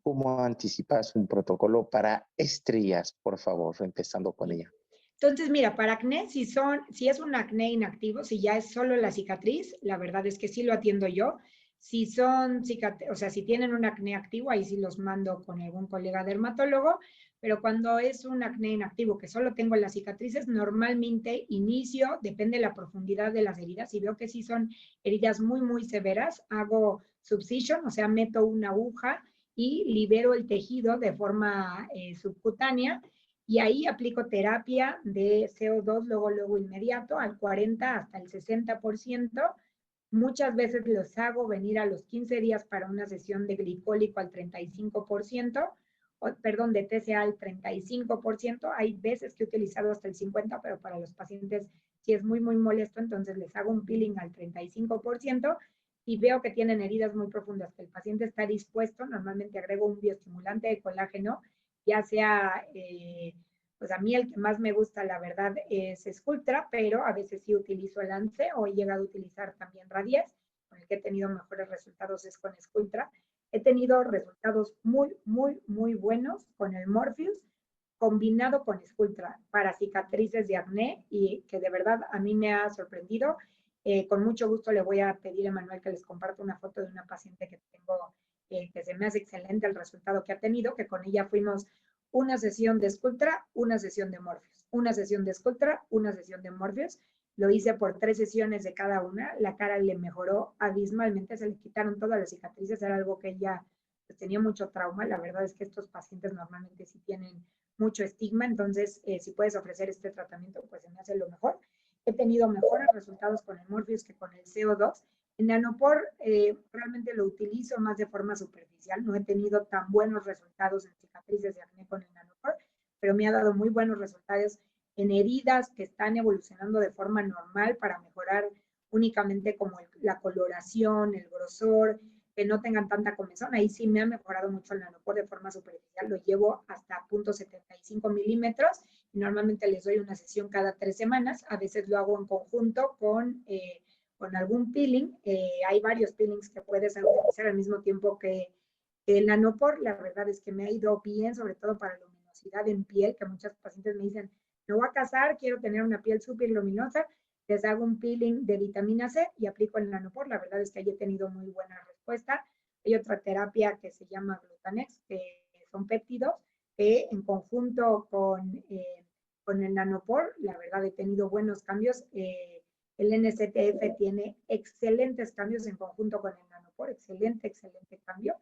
¿Cómo anticipas un protocolo para estrías, por favor, empezando con ella? Entonces, mira, para acné, si es un acné inactivo, si ya es solo la cicatriz, la verdad es que sí lo atiendo yo. Si son o sea, si tienen un acné activo, ahí sí los mando con algún colega dermatólogo, pero cuando es un acné inactivo, que solo tengo las cicatrices, normalmente inicio, depende de la profundidad de las heridas. Si veo que sí son heridas muy severas, hago subcision, o sea, meto una aguja y libero el tejido de forma subcutánea, y ahí aplico terapia de CO2 luego inmediato, al 40 hasta el 60%. Muchas veces los hago venir a los 15 días para una sesión de glicólico al 35%, perdón, de TCA al 35%. Hay veces que he utilizado hasta el 50%, pero para los pacientes si es muy molesto, entonces les hago un peeling al 35%, y veo que tienen heridas muy profundas, que el paciente está dispuesto, normalmente agrego un bioestimulante de colágeno, ya sea, pues a mí el que más me gusta, la verdad, es Sculptra, pero a veces sí utilizo el ANSE, o he llegado a utilizar también Radies, con el que he tenido mejores resultados es con Sculptra. He tenido resultados muy buenos con el Morpheus, combinado con Sculptra para cicatrices de acné, y que de verdad a mí me ha sorprendido. Con mucho gusto le voy a pedir a Emanuel que les comparta una foto de una paciente que tengo, que se me hace excelente el resultado que ha tenido, que con ella fuimos una sesión de Sculptra, una sesión de Morpheus, una sesión de Sculptra, una sesión de Morpheus. Lo hice por 3 sesiones de cada una. La cara le mejoró abismalmente, se le quitaron todas las cicatrices, era algo que ella pues, tenía mucho trauma. La verdad es que estos pacientes normalmente sí tienen mucho estigma, entonces si puedes ofrecer este tratamiento, pues se me hace lo mejor. He tenido mejores resultados con el Morpheus que con el CO2. En Nanopore realmente lo utilizo más de forma superficial, no he tenido tan buenos resultados en cicatrices de acné con el Nanopore, pero me ha dado muy buenos resultados en heridas que están evolucionando de forma normal para mejorar únicamente como la coloración, el grosor, que no tengan tanta comezón. Ahí sí me ha mejorado mucho el Nanopore de forma superficial, lo llevo hasta 0.75 milímetros y normalmente les doy una sesión cada 3 semanas. A veces lo hago en conjunto con algún peeling. Hay varios peelings que puedes utilizar al mismo tiempo que el Nanopore. La verdad es que me ha ido bien, sobre todo para luminosidad en piel, que muchos pacientes me dicen, me voy a casar, quiero tener una piel súper luminosa, les hago un peeling de vitamina C y aplico el Nanopore. La verdad es que ahí he tenido muy buena respuesta. Hay otra terapia que se llama Glutanex, que son péptidos, que en conjunto con el Nanopore, la verdad he tenido buenos cambios. El NCTF tiene excelentes cambios en conjunto con el Nanopore, excelente cambio.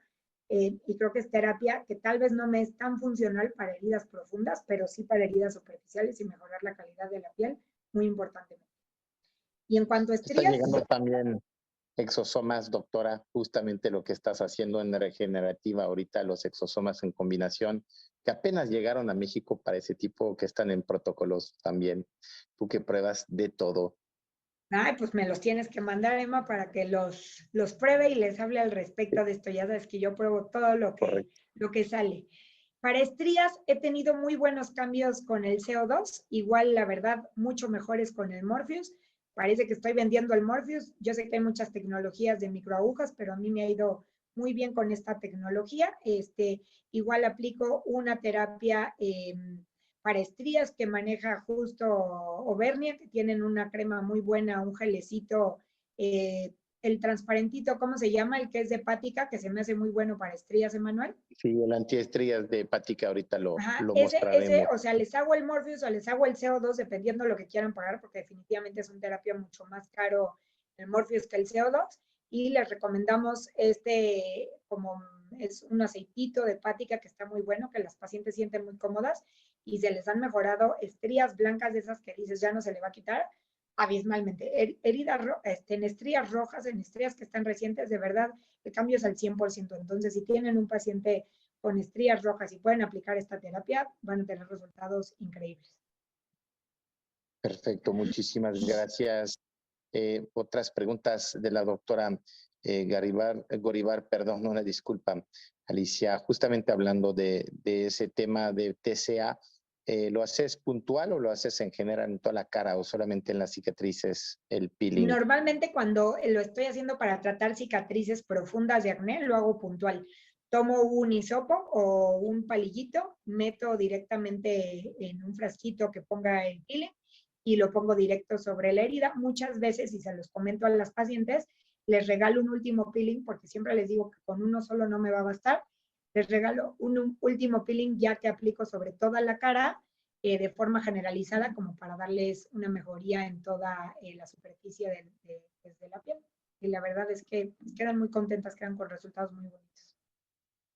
Y creo que es terapia que tal vez no me es tan funcional para heridas profundas, pero sí para heridas superficiales y mejorar la calidad de la piel, muy importantemente. Y en cuanto a Están estrías... llegando también exosomas, doctora, justamente lo que estás haciendo en regenerativa ahorita, los exosomas en combinación, que apenas llegaron a México para ese tipo, que están en protocolos también. Tú que pruebas de todo. Ay, pues me los tienes que mandar, Emma, para que los pruebe y les hable al respecto de esto. Ya sabes que yo pruebo todo Correcto. lo que sale. Para estrías he tenido muy buenos cambios con el CO2, igual la verdad mucho mejores con el Morpheus. Parece que estoy vendiendo el Morpheus. Yo sé que hay muchas tecnologías de microagujas, pero a mí me ha ido muy bien con esta tecnología. Igual aplico una terapia para estrías que maneja justo Auvernia, que tienen una crema muy buena, un gelecito, el transparentito, ¿cómo se llama? El que es de Pática, que se me hace muy bueno para estrías, Emanuel. Sí, el antiestrías de Pática ahorita Ajá, lo mostraremos. o sea, les hago el Morpheus o les hago el CO2 dependiendo de lo que quieran pagar, porque definitivamente es una terapia mucho más caro el Morpheus que el CO2, y les recomendamos como es un aceitito de Pática que está muy bueno, que las pacientes sienten muy cómodas, y se les han mejorado estrías blancas de esas que dices ya no se le va a quitar, abismalmente. Heridas, en estrías rojas, en estrías que están recientes, de verdad, el cambio es al 100%. Entonces, si tienen un paciente con estrías rojas y pueden aplicar esta terapia, van a tener resultados increíbles. Perfecto, muchísimas gracias. Otras preguntas de la doctora Goribar, perdón, una disculpa, Alicia, justamente hablando de ese tema de TCA, ¿lo haces puntual o lo haces en general en toda la cara o solamente en las cicatrices, el peeling? Normalmente cuando lo estoy haciendo para tratar cicatrices profundas de acné, lo hago puntual. Tomo un hisopo o un palillito, meto directamente en un frasquito que ponga el peeling y lo pongo directo sobre la herida. Muchas veces, y se los comento a las pacientes, les regalo un último peeling porque siempre les digo que con uno solo no me va a bastar. Les regalo un último peeling ya que aplico sobre toda la cara de forma generalizada como para darles una mejoría en toda la superficie de la piel. Y la verdad es que quedan muy contentas, quedan con resultados muy bonitos.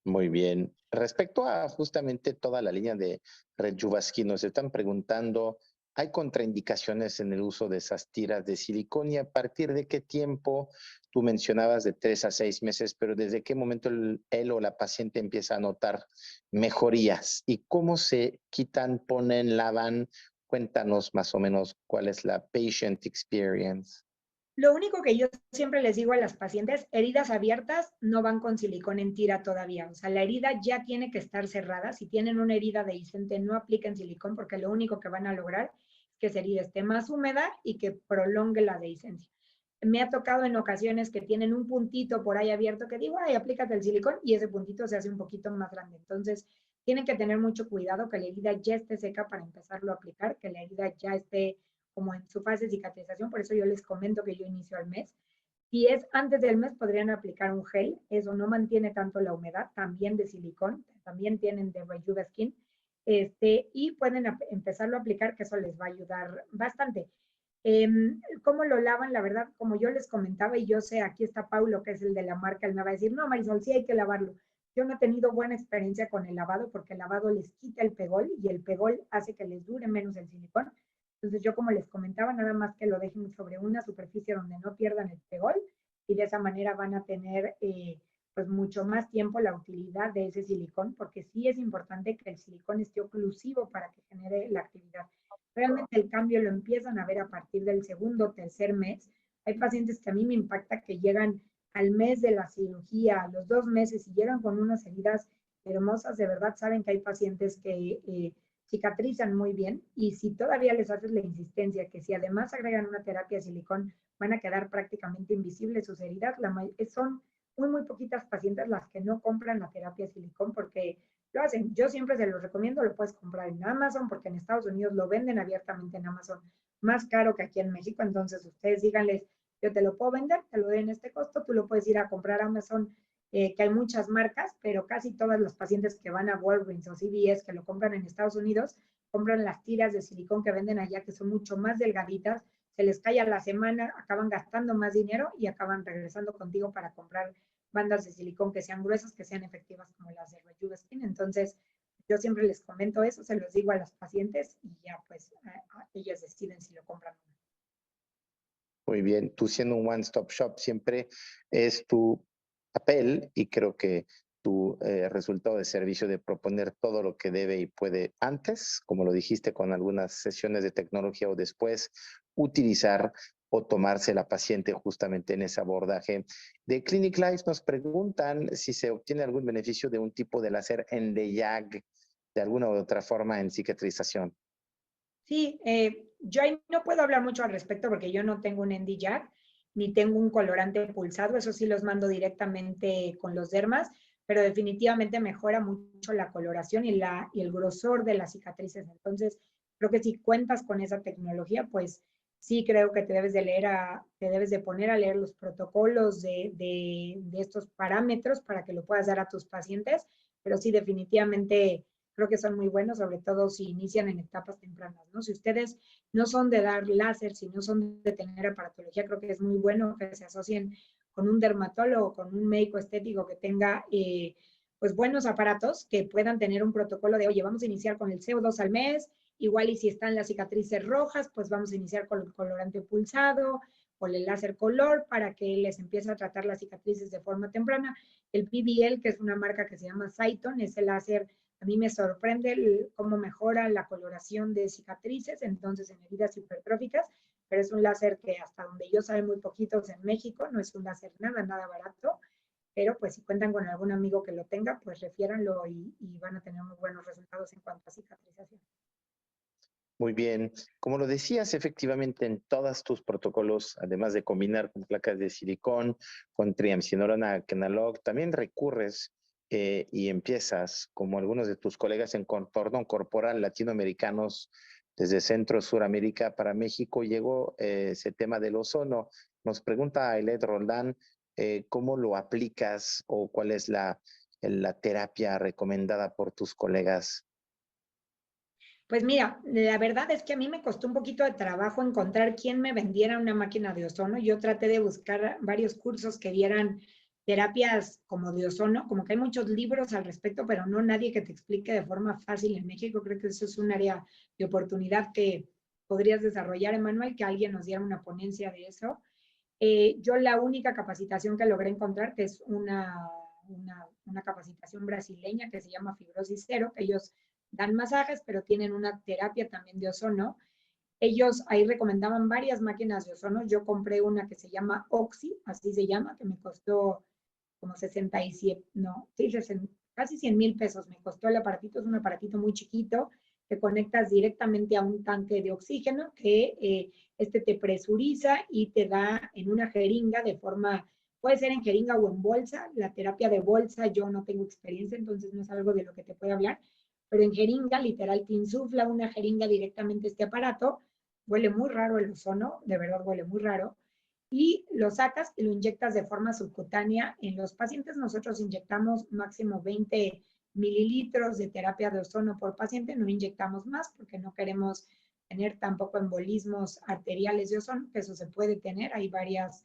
Muy bien. Respecto a justamente toda la línea de Rejuvaskin, nos están preguntando, ¿hay contraindicaciones en el uso de esas tiras de silicona y a partir de qué tiempo? Tú mencionabas de 3 a 6 meses, pero ¿desde qué momento él o la paciente empieza a notar mejorías? ¿Y cómo se quitan, ponen, lavan? Cuéntanos más o menos cuál es la patient experience. Lo único que yo siempre les digo a las pacientes, heridas abiertas no van con silicón en tira todavía. O sea, la herida ya tiene que estar cerrada. Si tienen una herida dehiscente, no apliquen silicón porque lo único que van a lograr es que esa herida esté más húmeda y que prolongue la dehiscencia. Me ha tocado en ocasiones que tienen un puntito por ahí abierto que digo, ay, aplícate el silicón y ese puntito se hace un poquito más grande. Entonces, tienen que tener mucho cuidado que la herida ya esté seca para empezarlo a aplicar, que la herida ya esté como en su fase de cicatrización, por eso yo les comento que yo inicio al mes. Si es antes del mes, podrían aplicar un gel, eso no mantiene tanto la humedad, también de silicón, también tienen de Rejuva Skin, y pueden empezarlo a aplicar, que eso les va a ayudar bastante. ¿Cómo lo lavan? La verdad, como yo les comentaba, y yo sé, aquí está Paulo, que es el de la marca, él me va a decir, no, Marisol, sí hay que lavarlo. Yo no he tenido buena experiencia con el lavado porque el lavado les quita el pegol y el pegol hace que les dure menos el silicón. Entonces yo, como les comentaba, nada más que lo dejen sobre una superficie donde no pierdan el pegol y de esa manera van a tener pues mucho más tiempo la utilidad de ese silicón, porque sí es importante que el silicón esté oclusivo para que genere la actividad. Realmente el cambio lo empiezan a ver a partir del segundo o tercer mes. Hay pacientes que a mí me impacta que llegan al mes de la cirugía, a los 2 meses, y llegan con unas heridas hermosas. De verdad saben que hay pacientes que cicatrizan muy bien, y si todavía les haces la insistencia que si además agregan una terapia de silicón van a quedar prácticamente invisibles sus heridas, son muy poquitas pacientes las que no compran la terapia de silicón porque lo hacen. Yo siempre se los recomiendo, lo puedes comprar en Amazon porque en Estados Unidos lo venden abiertamente en Amazon más caro que aquí en México. Entonces ustedes díganles, yo te lo puedo vender, te lo doy en este costo, tú lo puedes ir a comprar a Amazon, que hay muchas marcas, pero casi todas los pacientes que van a Walgreens o CVS que lo compran en Estados Unidos, compran las tiras de silicón que venden allá, que son mucho más delgaditas, se les cae a la semana, acaban gastando más dinero y acaban regresando contigo para comprar bandas de silicón que sean gruesas, que sean efectivas como las de Rejuva Skin. Entonces, yo siempre les comento eso, se los digo a los pacientes y ya pues ellos deciden si lo compran o no. Muy bien, tú siendo un one-stop shop siempre es tu papel y creo que tu resultado de servicio de proponer todo lo que debe y puede antes, como lo dijiste con algunas sesiones de tecnología o después, utilizar o tomarse la paciente justamente en ese abordaje. De Clinic Life nos preguntan si se obtiene algún beneficio de un tipo de láser en DEYAG de alguna u otra forma en cicatrización. Sí, yo ahí no puedo hablar mucho al respecto porque yo no tengo un Nd:YAG ni tengo un colorante pulsado, eso sí los mando directamente con los dermas, pero definitivamente mejora mucho la coloración y el grosor de las cicatrices. Entonces, creo que si cuentas con esa tecnología, pues sí creo que te debes de poner a leer los protocolos de estos parámetros para que lo puedas dar a tus pacientes, pero sí definitivamente creo que son muy buenos, sobre todo si inician en etapas tempranas, ¿no? Si ustedes no son de dar láser, si no son de tener aparatología, creo que es muy bueno que se asocien con un dermatólogo, con un médico estético que tenga pues buenos aparatos, que puedan tener un protocolo de, oye, vamos a iniciar con el CO2 al mes, igual y si están las cicatrices rojas, pues vamos a iniciar con el colorante pulsado, con el láser color, para que les empiece a tratar las cicatrices de forma temprana. El PBL, que es una marca que se llama Cyton, es el láser. A mí me sorprende cómo mejora la coloración de cicatrices, entonces en heridas hipertróficas, pero es un láser que hasta donde yo sabe muy poquitos en México, no es un láser nada barato, pero pues si cuentan con algún amigo que lo tenga, pues refiéranlo y van a tener muy buenos resultados en cuanto a cicatrización. Muy bien. Como lo decías, efectivamente en todos tus protocolos, además de combinar con placas de silicón, con triamcinolona Kenalog, también recurres y empiezas, como algunos de tus colegas en contorno corporal latinoamericanos, desde Centro Suramérica para México, llegó ese tema del ozono. Nos pregunta Ailet Roldán, ¿cómo lo aplicas o cuál es la terapia recomendada por tus colegas? Pues mira, la verdad es que a mí me costó un poquito de trabajo encontrar quién me vendiera una máquina de ozono. Yo traté de buscar varios cursos que dieran terapias como de ozono, como que hay muchos libros al respecto, pero no nadie que te explique de forma fácil en México. Creo que eso es un área de oportunidad que podrías desarrollar, Emanuel, que alguien nos diera una ponencia de eso. Yo la única capacitación que logré encontrar, que es una capacitación brasileña que se llama Fibrosis Cero, que ellos dan masajes, pero tienen una terapia también de ozono. Ellos ahí recomendaban varias máquinas de ozono. Yo compré una que se llama Oxy, así se llama, que me costó como 67, no, sí, casi 100,000 pesos me costó el aparatito. Es un aparatito muy chiquito que conectas directamente a un tanque de oxígeno que te presuriza y te da en una jeringa de forma, puede ser en jeringa o en bolsa. La terapia de bolsa yo no tengo experiencia, entonces no es algo de lo que te puedo hablar, pero en jeringa, literal, te insufla una jeringa directamente este aparato, huele muy raro el ozono, de verdad huele muy raro, y lo sacas y lo inyectas de forma subcutánea. En los pacientes nosotros inyectamos máximo 20 mililitros de terapia de ozono por paciente, no inyectamos más porque no queremos tener tampoco embolismos arteriales de ozono, que eso se puede tener. Hay varias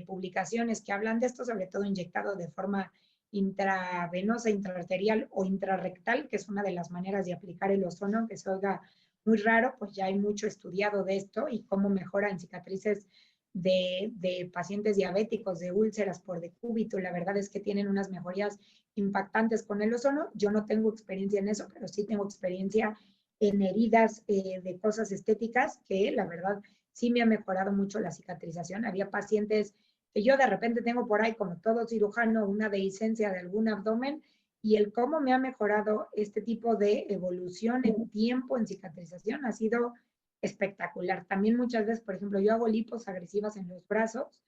publicaciones que hablan de esto, sobre todo inyectado de forma intravenosa, intraarterial o intrarrectal, que es una de las maneras de aplicar el ozono, aunque se oiga muy raro, pues ya hay mucho estudiado de esto y cómo mejora en cicatrices de pacientes diabéticos, de úlceras por decúbito. La verdad es que tienen unas mejorías impactantes con el ozono. Yo no tengo experiencia en eso, pero sí tengo experiencia en heridas de cosas estéticas que la verdad sí me ha mejorado mucho la cicatrización. Había pacientes que yo de repente tengo por ahí, como todo cirujano, una dehiscencia de algún abdomen, y el cómo me ha mejorado este tipo de evolución en tiempo, en cicatrización, ha sido espectacular. También muchas veces, por ejemplo, yo hago lipos agresivas en los brazos,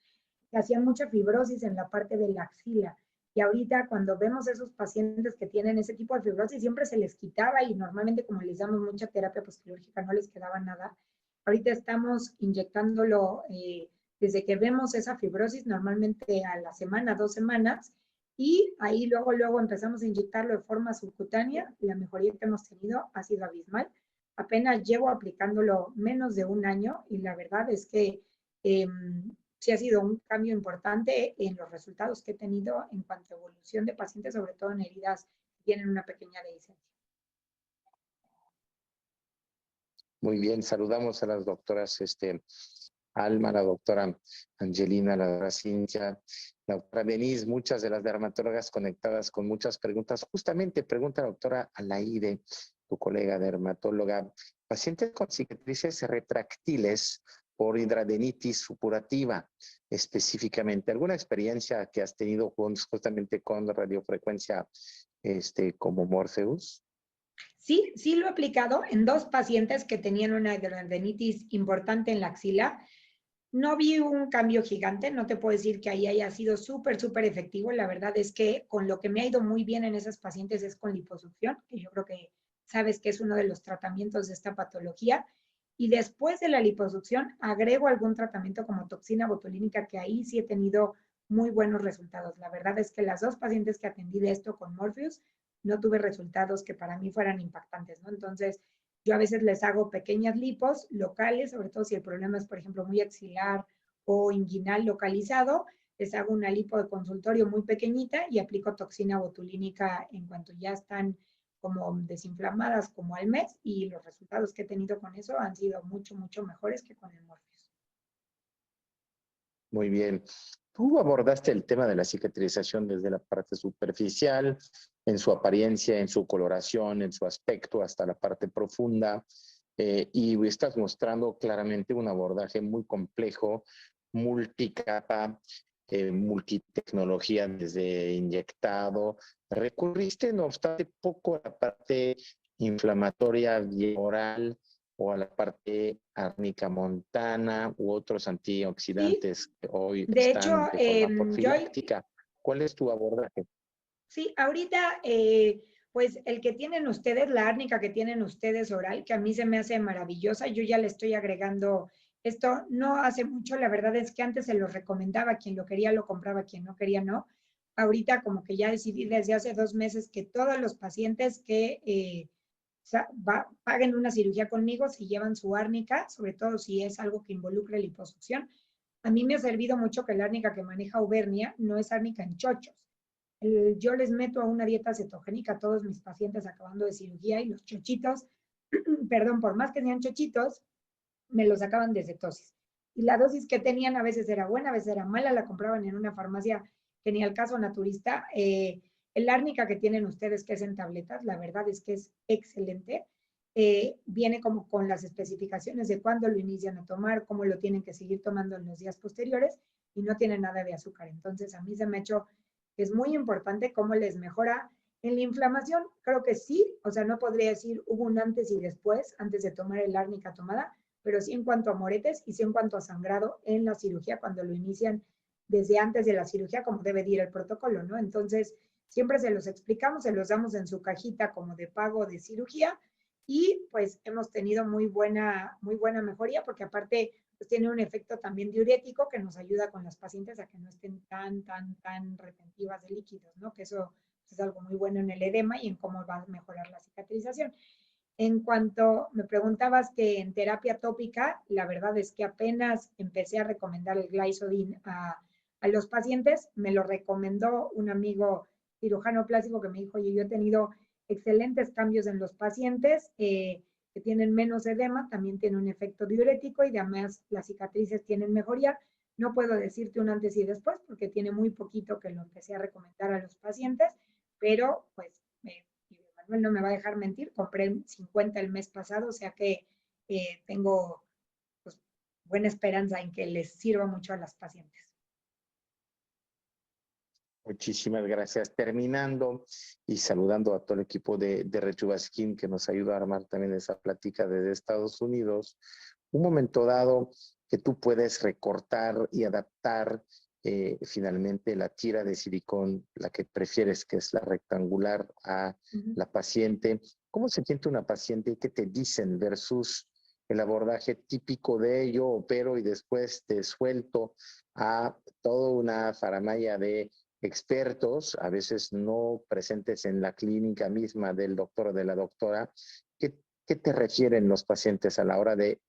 que hacían mucha fibrosis en la parte de la axila. Y ahorita cuando vemos esos pacientes que tienen ese tipo de fibrosis, siempre se les quitaba y normalmente como les damos mucha terapia postquirúrgica no les quedaba nada. Ahorita estamos inyectándolo desde que vemos esa fibrosis, normalmente a la semana, 2 semanas, y ahí luego empezamos a inyectarlo de forma subcutánea. La mejoría que hemos tenido ha sido abismal. Apenas llevo aplicándolo menos de un año y la verdad es que sí ha sido un cambio importante en los resultados que he tenido en cuanto a evolución de pacientes, sobre todo en heridas que tienen una pequeña dehiscencia. Muy bien, saludamos a las doctoras Alma, la doctora Angelina, la doctora Cintia, la doctora Denise, muchas de las dermatólogas conectadas con muchas preguntas. Justamente pregunta la doctora Alaide, tu colega dermatóloga, pacientes con cicatrices retráctiles por hidradenitis supurativa, específicamente. ¿Alguna experiencia que has tenido justamente con radiofrecuencia como Morpheus? Sí, sí lo he aplicado en 2 pacientes que tenían una hidradenitis importante en la axila. No vi un cambio gigante, no te puedo decir que ahí haya sido súper efectivo. La verdad es que con lo que me ha ido muy bien en esas pacientes es con liposucción, que yo creo que sabes que es uno de los tratamientos de esta patología. Y después de la liposucción agrego algún tratamiento como toxina botulínica, que ahí sí he tenido muy buenos resultados. La verdad es que las 2 pacientes que atendí de esto con Morpheus no tuve resultados que para mí fueran impactantes, ¿no? Entonces, yo a veces les hago pequeñas lipos locales, sobre todo si el problema es, por ejemplo, muy axilar o inguinal localizado, les hago una lipo de consultorio muy pequeñita y aplico toxina botulínica en cuanto ya están como desinflamadas como al mes, y los resultados que he tenido con eso han sido mucho mejores que con el Morpheus. Muy bien. Tú abordaste el tema de la cicatrización desde la parte superficial, en su apariencia, en su coloración, en su aspecto, hasta la parte profunda, y estás mostrando claramente un abordaje muy complejo, multicapa, multitecnología desde inyectado. Recurriste, no obstante, poco a la parte inflamatoria oral, o a la parte árnica montana u otros antioxidantes que hoy De hecho, están de forma yo, profiláctica. ¿Cuál es tu abordaje? sí, ahorita, pues el que tienen ustedes, la árnica que tienen ustedes oral, que a mí se me hace maravillosa, yo ya le estoy agregando esto, no hace mucho, la verdad es que antes se lo recomendaba, quien lo quería lo compraba, quien no quería no. Ahorita como que ya decidí desde hace 2 meses que todos los pacientes que paguen una cirugía conmigo, si llevan su árnica, sobre todo si es algo que involucre liposucción. A mí me ha servido mucho que la árnica que maneja Auvernia no es árnica en chochos. Yo les meto a una dieta cetogénica a todos mis pacientes acabando de cirugía, y los chochitos, perdón, por más que sean chochitos, me los sacaban de cetosis. Y la dosis que tenían a veces era buena, a veces era mala, la compraban en una farmacia que ni al caso naturista. El árnica que tienen ustedes, que es en tabletas, la verdad es que es excelente. Viene como con las especificaciones de cuándo lo inician a tomar, cómo lo tienen que seguir tomando en los días posteriores, y no tiene nada de azúcar. Entonces, a mí se me ha hecho que es muy importante cómo les mejora en la inflamación. Creo que sí, o sea, no podría decir hubo un antes y después, antes de tomar el árnica tomada, pero sí en cuanto a moretes y sí en cuanto a sangrado en la cirugía, cuando lo inician desde antes de la cirugía, como debe de ir el protocolo, ¿no? Entonces, siempre se los explicamos, se los damos en su cajita como de pago de cirugía, y pues hemos tenido muy buena mejoría porque aparte pues tiene un efecto también diurético que nos ayuda con las pacientes a que no estén tan retentivas de líquidos, ¿no? Que eso es algo muy bueno en el edema y en cómo va a mejorar la cicatrización. En cuanto me preguntabas que en terapia tópica, la verdad es que apenas empecé a recomendar el Glycodin a los pacientes, me lo recomendó un amigo cirujano plástico que me dijo, oye, yo he tenido excelentes cambios en los pacientes que tienen menos edema, también tiene un efecto diurético y además las cicatrices tienen mejoría. No puedo decirte un antes y después porque tiene muy poquito que lo empecé a recomendar a los pacientes, pero pues Manuel no me va a dejar mentir, compré 50 el mes pasado, o sea que tengo pues, buena esperanza en que les sirva mucho a las pacientes. Muchísimas gracias. Terminando y saludando a todo el equipo de Rejuva Skin que nos ayuda a armar también esa plática desde Estados Unidos. Un momento dado que tú puedes recortar y adaptar finalmente la tira de silicón, la que prefieres, que es la rectangular, a la paciente. ¿Cómo se siente una paciente? ¿Qué te dicen versus el abordaje típico de ello? Opero y después te suelto a toda una faramalla de expertos, a veces no presentes en la clínica misma del doctor o de la doctora. ¿Qué te refieren los pacientes a la hora de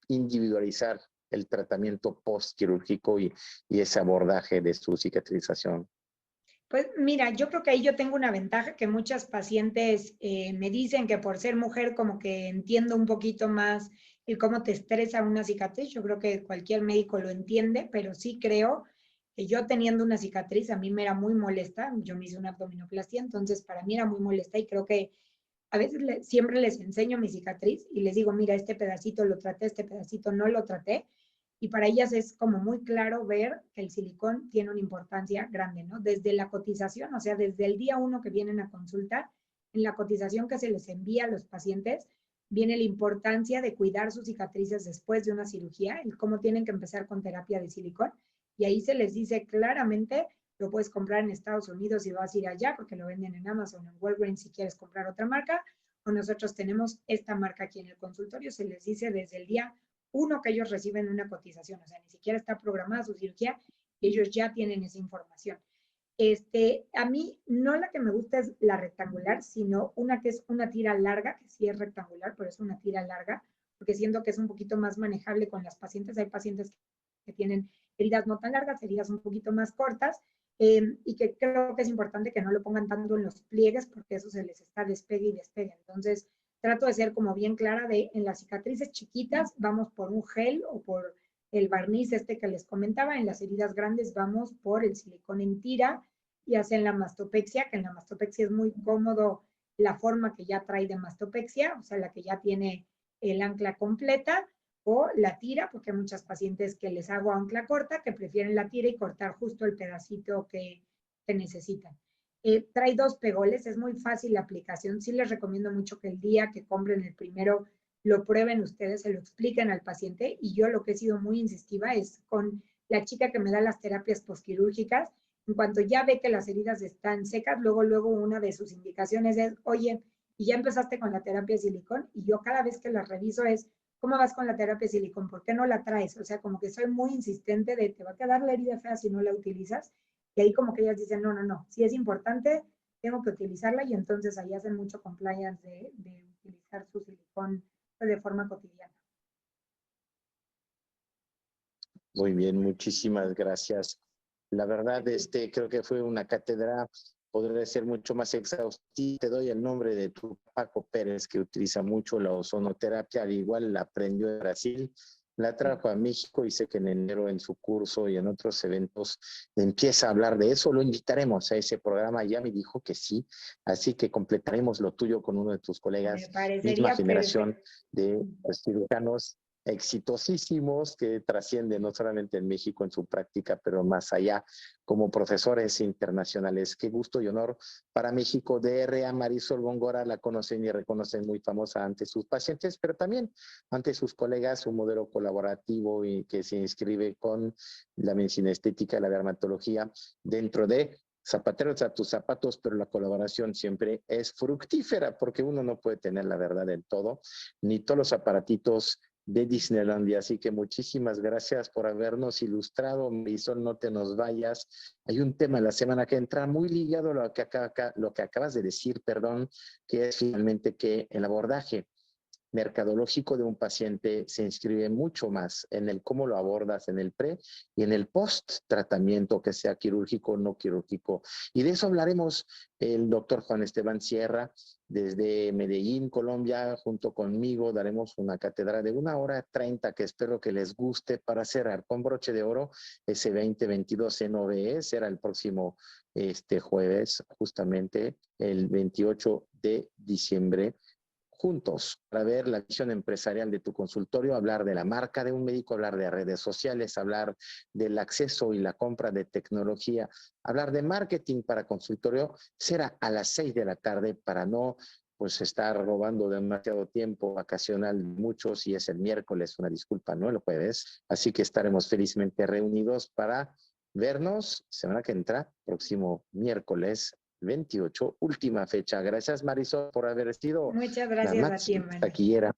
individualizar el tratamiento postquirúrgico y ese abordaje de su cicatrización? Pues mira, yo creo que ahí yo tengo una ventaja que muchas pacientes me dicen que por ser mujer como que entiendo un poquito más el cómo te estresa una cicatriz. Yo creo que cualquier médico lo entiende, pero sí creo que yo teniendo una cicatriz a mí me era muy molesta. Yo me hice una abdominoplastia, entonces para mí era muy molesta y creo que a veces siempre les enseño mi cicatriz y les digo, mira, este pedacito lo traté, este pedacito no lo traté. Y para ellas es como muy claro ver que el silicón tiene una importancia grande, ¿no? Desde la cotización, o sea, desde el día 1 que vienen a consultar, en la cotización que se les envía a los pacientes, viene la importancia de cuidar sus cicatrices después de una cirugía, y cómo tienen que empezar con terapia de silicón. Y ahí se les dice claramente, lo puedes comprar en Estados Unidos y vas a ir allá porque lo venden en Amazon o en Walgreens si quieres comprar otra marca, o nosotros tenemos esta marca aquí en el consultorio, se les dice desde el día 1 que ellos reciben una cotización, o sea, ni siquiera está programada su cirugía y ellos ya tienen esa información. A mí no la que me gusta es la rectangular, sino una que es una tira larga, que sí es rectangular, pero es una tira larga, porque siento que es un poquito más manejable con las pacientes. Hay pacientes que tienen heridas no tan largas, heridas un poquito más cortas, y que creo que es importante que no lo pongan tanto en los pliegues, porque eso se les está despegue y despegue. Entonces, trato de ser como bien clara de en las cicatrices chiquitas vamos por un gel o por el barniz que les comentaba, en las heridas grandes vamos por el silicón en tira y hacen la mastopexia, que en la mastopexia es muy cómodo la forma que ya trae de mastopexia, o sea, la que ya tiene el ancla completa, o la tira, porque hay muchas pacientes que les hago ancla corta, que prefieren la tira y cortar justo el pedacito que necesitan. Trae 2 pegoles, es muy fácil la aplicación. Sí les recomiendo mucho que el día que compren el primero lo prueben ustedes, se lo expliquen al paciente. Y yo lo que he sido muy insistiva es con la chica que me da las terapias postquirúrgicas. En cuanto ya ve que las heridas están secas, luego una de sus indicaciones es, oye, y ya empezaste con la terapia de silicón. Y yo cada vez que la reviso es, ¿cómo vas con la terapia de silicón? ¿Por qué no la traes? O sea, como que soy muy insistente de, te va a quedar la herida fea si no la utilizas. Y ahí como que ellas dicen, no, si es importante, tengo que utilizarla y entonces ahí hacen mucho compliance de utilizar su silicón de forma cotidiana. Muy bien, muchísimas gracias. La verdad, creo que fue una cátedra, podría ser mucho más exhaustiva. Te doy el nombre de tu Paco Pérez, que utiliza mucho la ozonoterapia, al igual la aprendió en Brasil, la trajo a México y sé que en enero en su curso y en otros eventos empieza a hablar de eso. Lo invitaremos a ese programa, ya me dijo que sí, así que completaremos lo tuyo con uno de tus colegas, Me parecería misma generación perfecto. de cirujanos exitosísimos que trascienden no solamente en México en su práctica, pero más allá como profesores internacionales. Qué gusto y honor para México. DR a Marisol Góngora la conocen y reconocen muy famosa ante sus pacientes, pero también ante sus colegas, un modelo colaborativo y que se inscribe con la medicina estética y la dermatología dentro de zapateros a tus zapatos, pero la colaboración siempre es fructífera porque uno no puede tener la verdad en todo, ni todos los aparatitos de Disneylandia. Así que muchísimas gracias por habernos ilustrado. Marisol, no te nos vayas. Hay un tema la semana que entra muy ligado a lo que acabas de decir, perdón, que es finalmente que el abordaje mercadológico de un paciente se inscribe mucho más en el cómo lo abordas en el pre y en el post tratamiento, que sea quirúrgico o no quirúrgico. Y de eso hablaremos el doctor Juan Esteban Sierra desde Medellín, Colombia, junto conmigo daremos una cátedra de 1 hora 30 que espero que les guste para cerrar con broche de oro ese 2022 en OBE. Será el próximo jueves, justamente el 28 de diciembre, juntos para ver la visión empresarial de tu consultorio, hablar de la marca de un médico, hablar de redes sociales, hablar del acceso y la compra de tecnología, hablar de marketing para consultorio. Será a las 6 de la tarde para no pues estar robando demasiado tiempo vacacional muchos, y es el miércoles, una disculpa, no el jueves. Así que estaremos felizmente reunidos para vernos semana que entra, próximo miércoles 28, última fecha. Gracias, Marisol, por haber sido Muchas la gracias a más ti, Emanuel. taquillera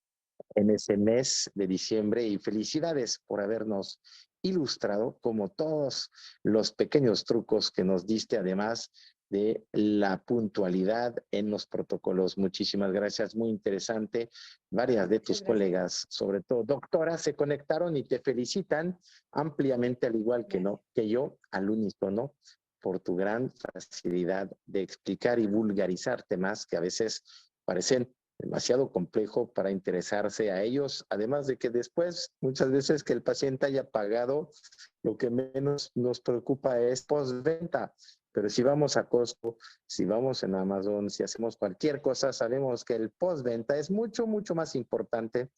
en ese mes de diciembre, y felicidades por habernos ilustrado como todos los pequeños trucos que nos diste, además de la puntualidad en los protocolos. Muchísimas gracias, muy interesante. Varias de tus colegas, sobre todo doctoras, se conectaron y te felicitan ampliamente, al igual que yo, al unísono, por tu gran facilidad de explicar y vulgarizar temas que a veces parecen demasiado complejo para interesarse a ellos, además de que después, muchas veces que el paciente haya pagado, lo que menos nos preocupa es postventa. Pero si vamos a Costco, si vamos en Amazon, si hacemos cualquier cosa, sabemos que el postventa es mucho, mucho más importante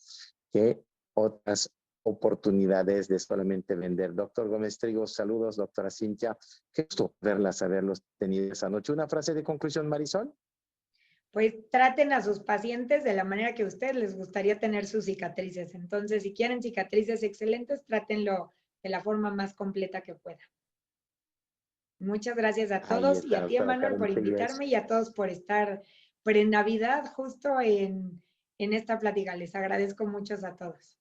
que otras oportunidades de solamente vender. Doctor Gómez Trigo, saludos. Doctora Cintia, qué gusto verlas, haberlos tenido esa noche. Una frase de conclusión, Marisol. Pues traten a sus pacientes de la manera que a ustedes les gustaría tener sus cicatrices. Entonces, si quieren cicatrices excelentes, trátenlo de la forma más completa que pueda. Muchas gracias a Ahí todos y está, a ti, doctora Emanuel, por Carolina Iglesias. invitarme, y a todos por estar pre-Navidad justo en esta plática. Les agradezco mucho a todos.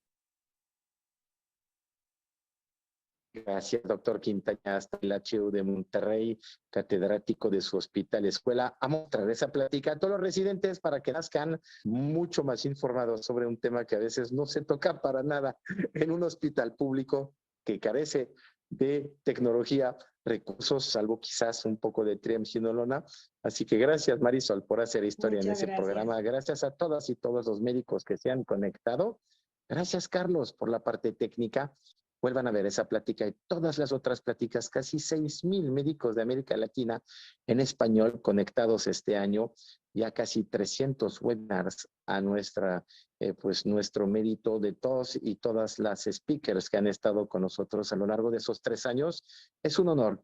Gracias, doctor Quintaña, hasta el HU de Monterrey, catedrático de su hospital escuela. Vamos a traer esa plática a todos los residentes para que nazcan mucho más informados sobre un tema que a veces no se toca para nada en un hospital público que carece de tecnología, recursos, salvo quizás un poco de triamcinolona. Así que gracias, Marisol, por hacer historia en ese programa. Gracias a todas y todos los médicos que se han conectado. Gracias, Carlos, por la parte técnica. Vuelvan a ver esa plática y todas las otras pláticas, casi 6,000 médicos de América Latina en español conectados este año, ya casi 300 webinars a nuestro mérito de todos y todas las speakers que han estado con nosotros a lo largo de esos 3 años. Es un honor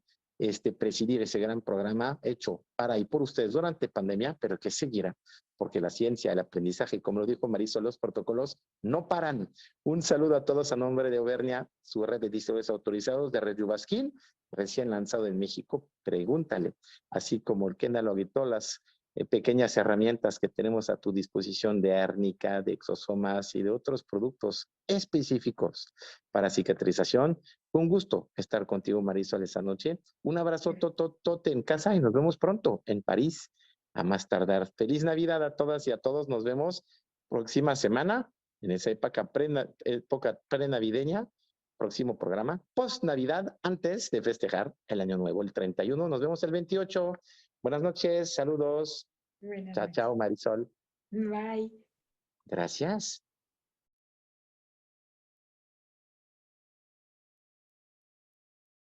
presidir ese gran programa hecho para y por ustedes durante pandemia, pero que seguirá, porque la ciencia, el aprendizaje, como lo dijo Marisol, los protocolos no paran. Un saludo a todos a nombre de Auvernia, su red de distribuidores autorizados de Red Yubasquín, recién lanzado en México. Pregúntale, así como el Kendall Ovitó, las pequeñas herramientas que tenemos a tu disposición de árnica, de exosomas y de otros productos específicos para cicatrización. Fue un gusto estar contigo, Marisol, esta noche. Un abrazo tototote en casa y nos vemos pronto en París, a más tardar. Feliz Navidad a todas y a todos. Nos vemos próxima semana en esa época pre-navideña. Próximo programa post-Navidad, antes de festejar el Año Nuevo, el 31. Nos vemos el 28. Buenas noches, saludos. Chao, chao, Marisol. Bye. Gracias.